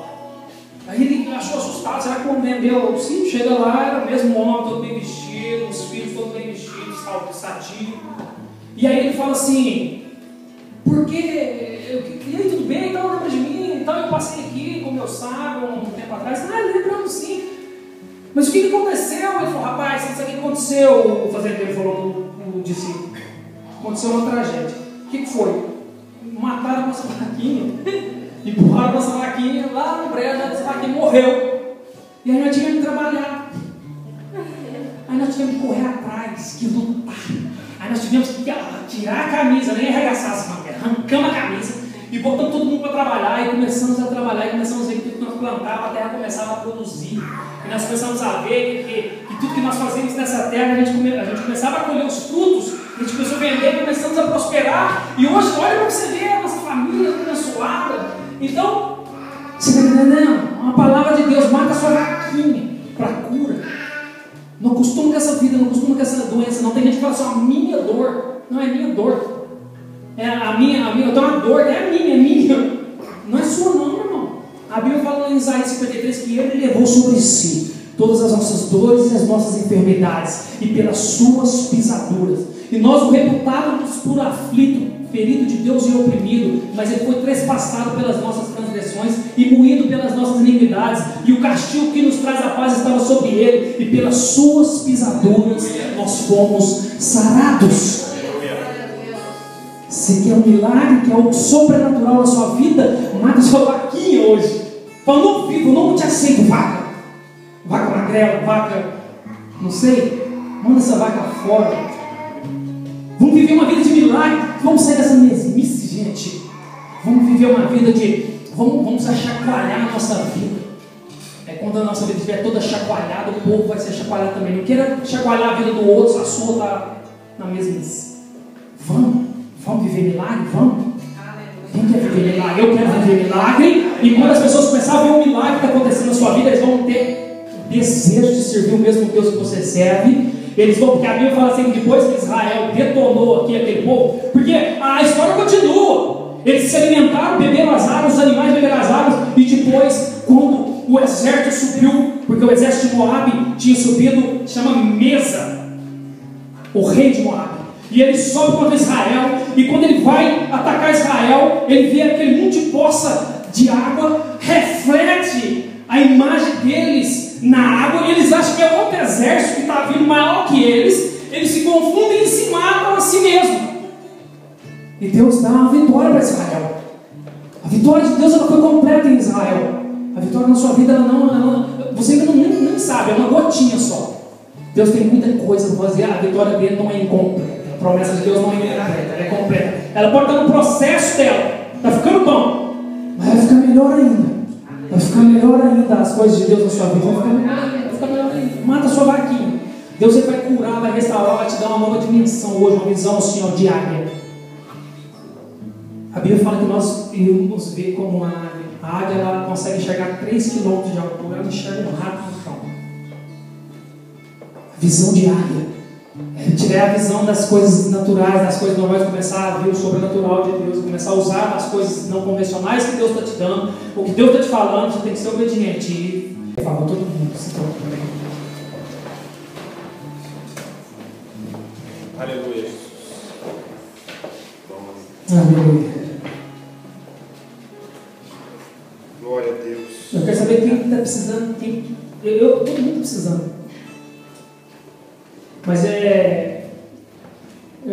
Aí ele achou assustado, será que quando vendeu? Sim, chega lá, era o mesmo homem, todo bem vestido, os filhos todos bem vestidos, sadio. E aí ele fala assim, porque, e aí tudo bem, então lembra de mim, então eu passei aqui com meu sábio um tempo atrás, lembrando sim. Mas o que aconteceu? Ele falou, rapaz, sabe o que aconteceu? O fazendeiro falou no discípulo, aconteceu uma tragédia. O que foi? Mataram a nossa vaquinha. Empurraram a nossa vaquinha lá no brejo, a nossa vaquinha morreu. E aí nós tivemos que trabalhar. Aí nós tivemos que correr atrás, que lutar. Aí nós tivemos que tirar a camisa, nem arregaçar as mangas, arrancamos a camisa e botamos todo mundo para trabalhar. E começamos a trabalhar, e começamos a ver que tudo que nós plantávamos, a terra começava a produzir. E nós começamos a ver que tudo que nós fazíamos nessa terra, a gente começava a colher os frutos, a gente começou a vender, começamos a prosperar. E hoje, olha para você ver, a nossa família abençoada. Então, você está entendendo? Uma palavra de Deus, mata a sua vaquinha para cura. Não acostuma com essa vida, não acostuma com essa doença. Não tem gente que fala assim, a minha dor. Não é minha dor. É a minha, eu tenho uma dor, é minha. Não é sua não, irmão. A Bíblia fala em Isaías 53 que ele levou sobre si todas as nossas dores e as nossas enfermidades, e pelas suas pisaduras. E nós o reputávamos por aflito, ferido de Deus e oprimido, mas ele foi trespassado pelas nossas transgressões e moído pelas nossas iniquidades, e o castigo que nos traz a paz estava sobre ele, e pelas suas pisaduras nós fomos sarados. Você quer um milagre, quer algo sobrenatural na sua vida? Mata sua vaquinha hoje. Fala, não vivo, não te aceito, vaca magrela, vaca, não sei, manda essa vaca fora. Vamos viver uma vida de milagre. Vamos sair dessa mesmice, gente. Vamos viver uma vida de... Vamos chacoalhar a nossa vida. Quando a nossa vida estiver toda chacoalhada, o povo vai ser chacoalhado também. Não queira chacoalhar a vida do outro, a sua está na mesmice. Vamos viver milagre? Vamos. Quem quer viver milagre? Eu quero viver milagre. E quando as pessoas começarem a ver um milagre que está acontecendo na sua vida, eles vão ter desejo de servir o mesmo Deus que você serve. Eles vão, porque a Bíblia fala assim, que depois que Israel detonou aqui aquele povo, porque a história continua. Eles se alimentaram, beberam as águas, os animais beberam as águas, e depois, quando o exército subiu, porque o exército de Moabe tinha subido, chama Mesa, o rei de Moabe, e ele sobe contra Israel, e quando ele vai atacar Israel, ele vê aquele monte de poça de água, reflete a imagem deles na água, e eles acham que é outro exército que está vindo maior que eles se confundem e se matam a si mesmo. E Deus dá uma vitória para Israel. A vitória de Deus ela foi completa em Israel. A vitória na sua vida, você ainda nem sabe, é uma gotinha só. Deus tem muita coisa para fazer, a vitória dele não é incompleta. A promessa de Deus não é incompleta, ela é completa. Ela pode estar no processo dela, está ficando bom, mas vai ficar melhor ainda. Vai ficar melhor ainda as coisas de Deus na sua vida. Vai ficar melhor ainda. Mata a sua vaquinha. Deus ele vai curar, vai restaurar, vai te dar uma nova dimensão hoje, uma visão assim, ó, diária. A Bíblia fala que nós irmos ver como uma águia. A águia ela consegue enxergar 3 km de altura, ela enxerga um rato no chão. A visão de águia. Tiver a visão das coisas naturais, das coisas normais, começar a ver o sobrenatural de Deus, começar a usar as coisas não convencionais que Deus está te dando, o que Deus está te falando, você tem que ser obediente. E por favor, todo mundo se toca também. Aleluia. Aleluia. Glória a Deus. Eu quero saber quem está precisando, quem Eu estou muito precisando. Mas eu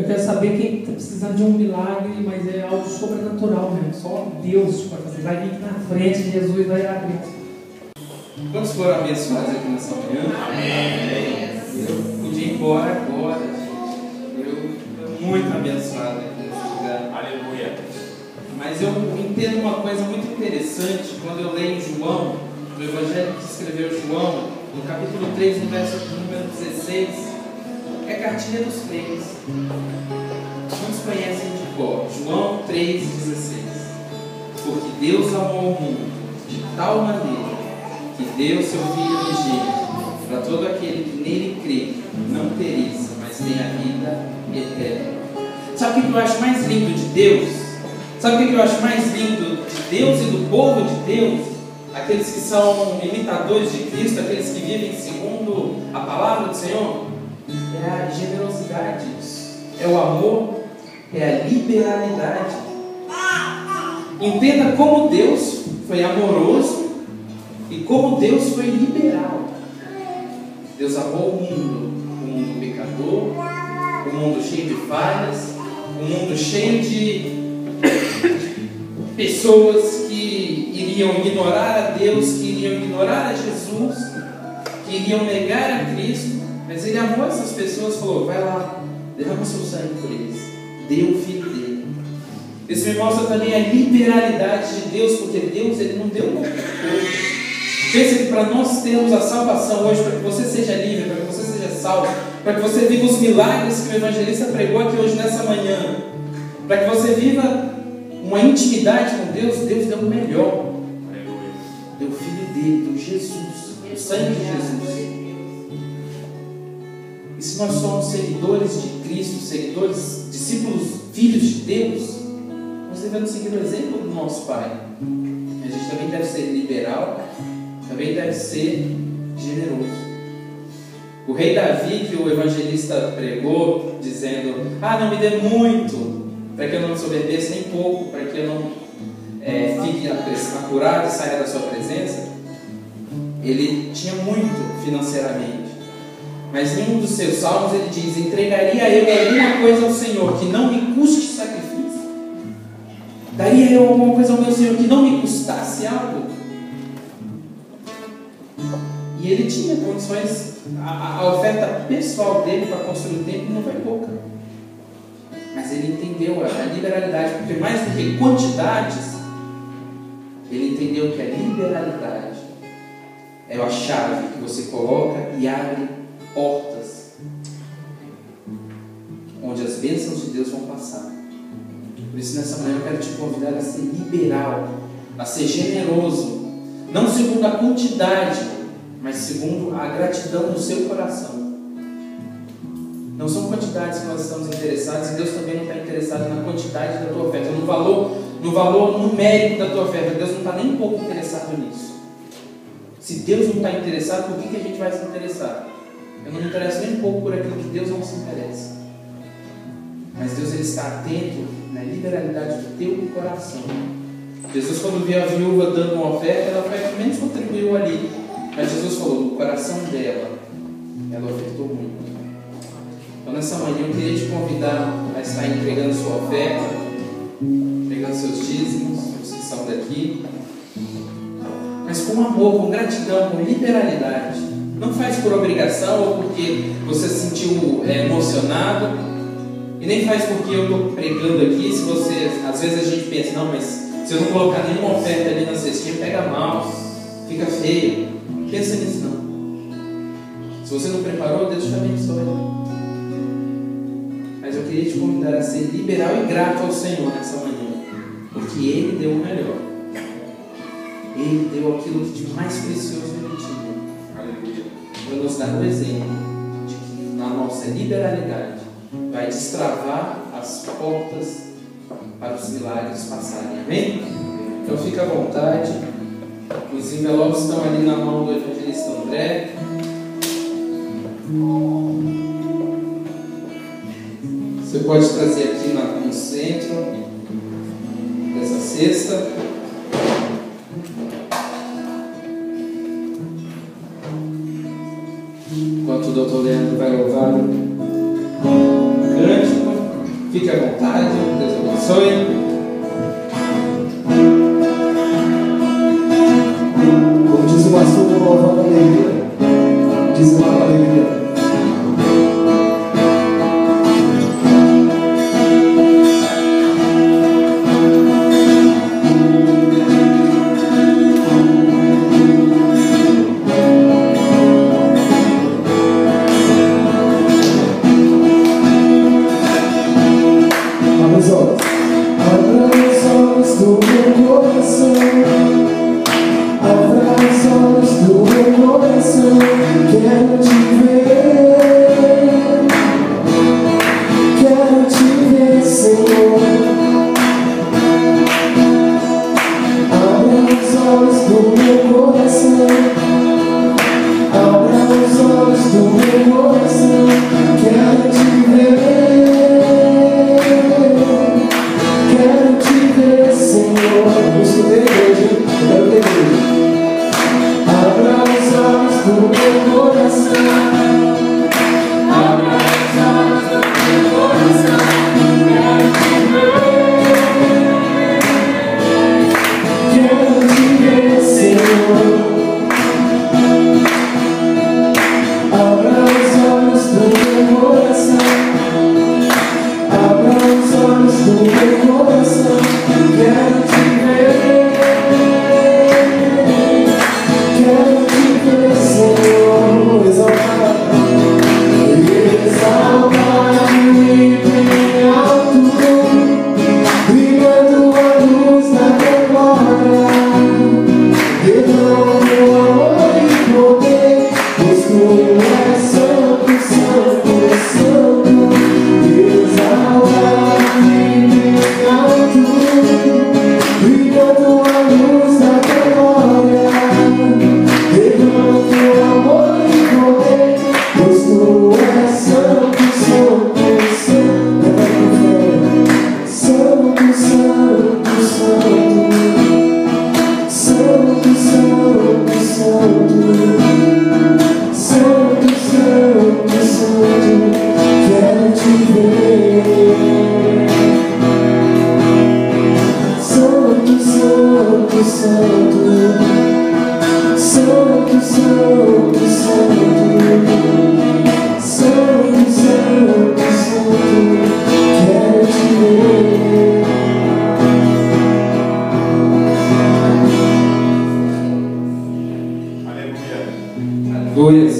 quero saber quem está precisando de um milagre, mas é algo sobrenatural mesmo. Só Deus pode fazer. Vai vir na frente, Jesus vai abrir. Quantos foram abençoados aqui nessa manhã? Amém. Eu podia ir embora agora, gente. Eu estou muito abençoado aqui nesse lugar. Aleluia. Mas eu entendo uma coisa muito interessante quando eu leio João, no Evangelho que escreveu João, no capítulo 3, no verso número 16, é a cartilha dos crentes. Muitos conhecem de cor. João 3,16. Porque Deus amou o mundo de tal maneira que deu seu Filho unigênito para todo aquele que nele crê, não pereça, mas tenha vida eterna. Sabe o que eu acho mais lindo de Deus? Sabe o que eu acho mais lindo de Deus e do povo de Deus? Aqueles que são imitadores de Cristo, aqueles que vivem segundo a palavra do Senhor, é a generosidade, é o amor, é a liberalidade. Entenda como Deus foi amoroso e como Deus foi liberal. Deus amou o mundo pecador, o mundo cheio de falhas, o mundo cheio de pessoas que iriam ignorar a Deus, que iriam ignorar a Jesus, que iriam negar a Cristo, mas Ele amou essas pessoas e falou: vai lá, derrama seu sangue por eles, dê o Filho dele. Isso me mostra também a liberalidade de Deus, porque Deus Ele não deu qualquer coisa. Pensa que para nós termos a salvação hoje, para que você seja livre, para que você seja salvo, para que você viva os milagres que o evangelista pregou aqui hoje nessa manhã, para que você viva uma intimidade com Deus, Deus deu o melhor. Deu o Filho dele, deu Jesus, o sangue de Jesus. E se nós somos seguidores de Cristo, seguidores, discípulos, filhos de Deus, nós devemos seguir o exemplo do nosso Pai. A gente também deve ser liberal, também deve ser generoso. O rei Davi, que o evangelista pregou, dizendo: não me dê muito, para que eu não desobedeça, nem pouco, para que eu não fique apurado e saia da sua presença. Ele tinha muito financeiramente, mas em um dos seus salmos ele diz: entregaria eu alguma coisa ao Senhor que não me custe sacrifício? Daria eu alguma coisa ao meu Senhor que não me custasse algo? E ele tinha condições, a oferta pessoal dele para construir o templo não foi pouca. Mas ele entendeu a liberalidade, porque mais do que quantidades, ele entendeu que a liberalidade é a chave que você coloca e abre portas onde as bênçãos de Deus vão passar. Por isso nessa manhã eu quero te convidar a ser liberal, a ser generoso, não segundo a quantidade, mas segundo a gratidão do seu coração. Não são quantidades que nós estamos interessados, e Deus também não está interessado na quantidade da tua oferta, no valor numérico da tua oferta. Deus não está nem um pouco interessado nisso. Se Deus não está interessado, por que a gente vai se interessar? Eu não me interesso nem um pouco por aquilo que Deus não se interessa. Mas Deus, Ele está atento na liberalidade do teu coração. Jesus, quando viu a viúva dando uma oferta, ela foi a que menos contribuiu ali. Mas Jesus falou: no coração dela, ela ofertou muito. Então nessa manhã eu queria te convidar a estar entregando sua oferta, entregando seus dízimos, os que são daqui, mas com amor, com gratidão, com liberalidade. Não faz por obrigação ou porque você se sentiu emocionado, e nem faz porque eu estou pregando aqui. Se você, às vezes a gente pensa: não, mas se eu não colocar nenhuma oferta ali na cestinha, pega mal, fica feio. Pensa nisso não. Se você não preparou, Deus te abençoe. Mas eu queria te convidar a ser liberal e grato ao Senhor nessa manhã, porque Ele deu o melhor. Ele deu aquilo que de mais precioso Ele tinha, para nos dar o exemplo de que na nossa liberalidade vai destravar as portas para os milagres passarem. Amém? Então fica à vontade. Os envelopes estão ali na mão do evangelista André. Você pode trazer aqui no centro dessa cesta. pastor Leandro vai louvar um cântico. Fique à vontade, Deus abençoe. Como diz o pastor, eu vou louvar com alegria. Diz uma alegria.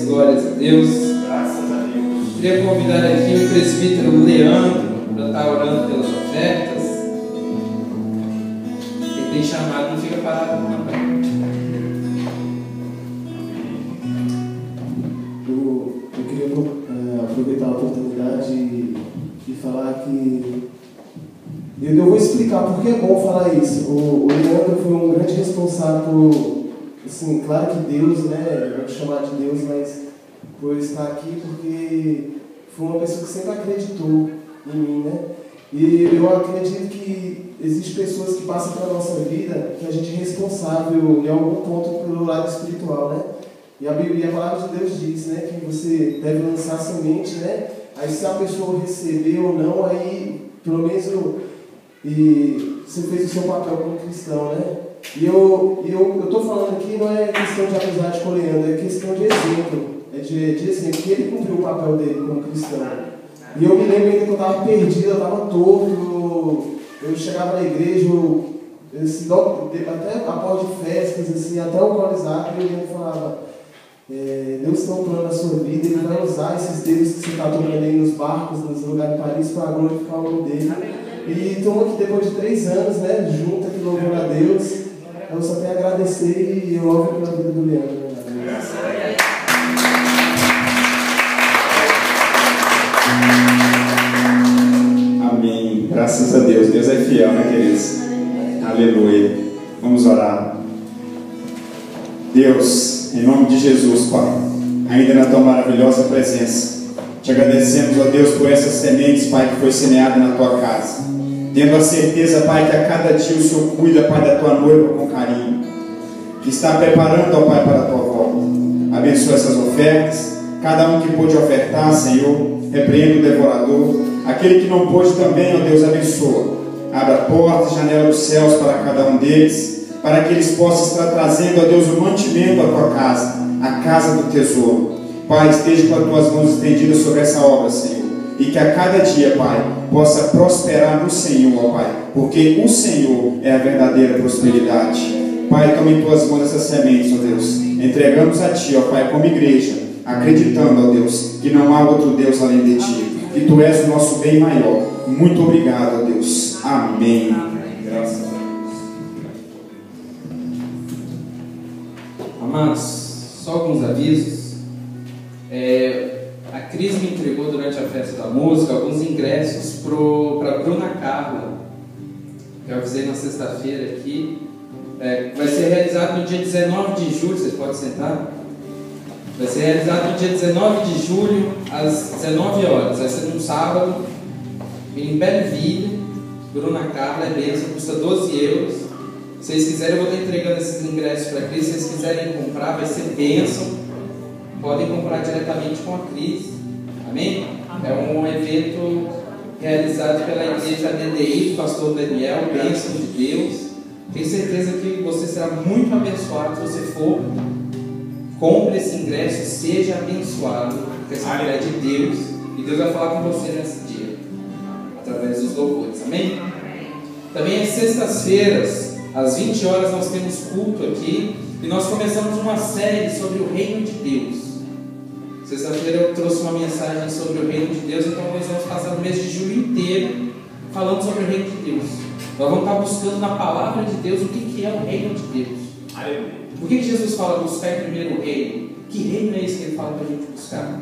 Glórias a Deus. Graças a Deus. Queria convidar aqui o presbítero Leandro para estar orando pelas ofertas. Ele tem chamado, não fica parado não. Eu queria aproveitar a oportunidade e falar que eu vou explicar por que é bom falar isso. O Leandro foi um grande responsável por, assim, claro que Deus, né, vou chamar de Deus, mas por estar aqui porque foi uma pessoa que sempre acreditou em mim, né? E eu acredito que existem pessoas que passam pela nossa vida que a gente é responsável em algum ponto pelo lado espiritual, né? E a palavra de Deus diz, né, que você deve lançar semente, né? Aí se a pessoa receber ou não, aí pelo menos você fez o seu papel como cristão, né? E eu estou falando aqui não é questão de amizade com o Leandro, é questão de exemplo. É de exemplo, que ele cumpriu o papel dele como cristão. E eu me lembro ainda que eu estava perdido, eu estava torto, eu chegava na igreja, até após de festas, assim, até alcoolizado, e ele falava, Deus tem um plano na sua vida, Ele vai usar esses dedos que você está tocando aí nos barcos, nos lugares de Paris, para glorificar o nome dele. E estamos aqui depois de 3 anos, né, junto aqui louvando a Deus. Eu só tenho a agradecer e eu louvo pela vida do Leandro. Amém. Graças a Deus. Deus é fiel, né, queridos? Aleluia. Vamos orar. Deus, em nome de Jesus, Pai, ainda na tua maravilhosa presença, te agradecemos, ó Deus, por essas sementes, Pai, que foi semeada na tua casa. Tendo a certeza, Pai, que a cada dia o Senhor cuida, Pai, da tua noiva com carinho, que está preparando, ó Pai, para a tua volta. Abençoa essas ofertas, Cada um que pôde ofertar, Senhor, repreenda o devorador. Aquele que não pôde também, ó Deus, abençoa. Abra portas e janelas dos céus para cada um deles, para que eles possam estar trazendo, ó Deus, o mantimento à tua casa, a casa do tesouro. Pai, esteja com as tuas mãos estendidas sobre essa obra, Senhor, e que a cada dia, Pai, possa prosperar no Senhor, ó Pai, porque o Senhor é a verdadeira prosperidade. Pai, toma em tuas mãos essas sementes, ó Deus. Entregamos a Ti, ó Pai, como igreja, acreditando, ó Deus, que não há outro Deus além de Ti, que Tu és o nosso bem maior. Muito obrigado, ó Deus. Amém. Graças a Deus. Amados, só alguns avisos. A Cris me entregou durante a festa da música alguns ingressos para Bruna Carla, que eu avisei na sexta-feira aqui. Vai ser realizado no dia 19 de julho, vocês podem sentar? Vai ser realizado no dia 19 de julho, às 19 horas. Vai ser num sábado, em Belleville. Bruna Carla, é bênção, custa 12 euros. Se vocês quiserem, eu vou estar entregando esses ingressos para a Cris. Se vocês quiserem comprar, vai ser bênção. Podem comprar diretamente com a Cris. Amém? É um evento realizado pela igreja DDI, do pastor Daniel, bênção de Deus. Tenho certeza que você será muito abençoado se você for. Compre esse ingresso, seja abençoado, porque essa mulher é de Deus, e Deus vai falar com você nesse dia, através dos louvores. Amém? Também às sextas-feiras, às 20 horas, nós temos culto aqui, e nós começamos uma série sobre o reino de Deus. Sexta-feira eu trouxe uma mensagem sobre o reino de Deus, então nós vamos passar o mês de julho inteiro falando sobre o reino de Deus. Nós vamos estar buscando na palavra de Deus o que é o reino de Deus. Por que Jesus fala buscar primeiro o reino? Que reino é esse que ele fala para a gente buscar?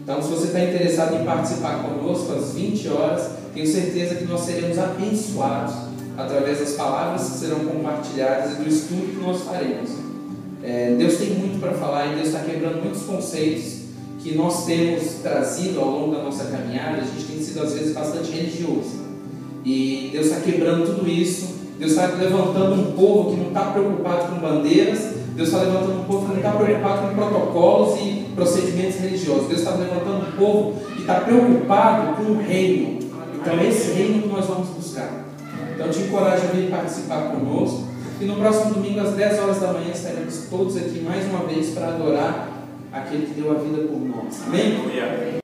Então, se você está interessado em participar conosco às 20 horas, tenho certeza que nós seremos abençoados através das palavras que serão compartilhadas e do estudo que nós faremos. Deus tem muito para falar e Deus está quebrando muitos conceitos que nós temos trazido ao longo da nossa caminhada. A gente tem sido às vezes bastante religioso. E Deus está quebrando tudo isso. Deus está levantando um povo que não está preocupado com bandeiras. Deus está levantando um povo que não está preocupado com protocolos e procedimentos religiosos. Deus está levantando um povo que está preocupado com o reino. Então é esse reino que nós vamos buscar. Então eu te encorajo a vir participar conosco. E no próximo domingo, às 10 horas da manhã, estaremos todos aqui mais uma vez para adorar aquele que deu a vida por nós. Amém?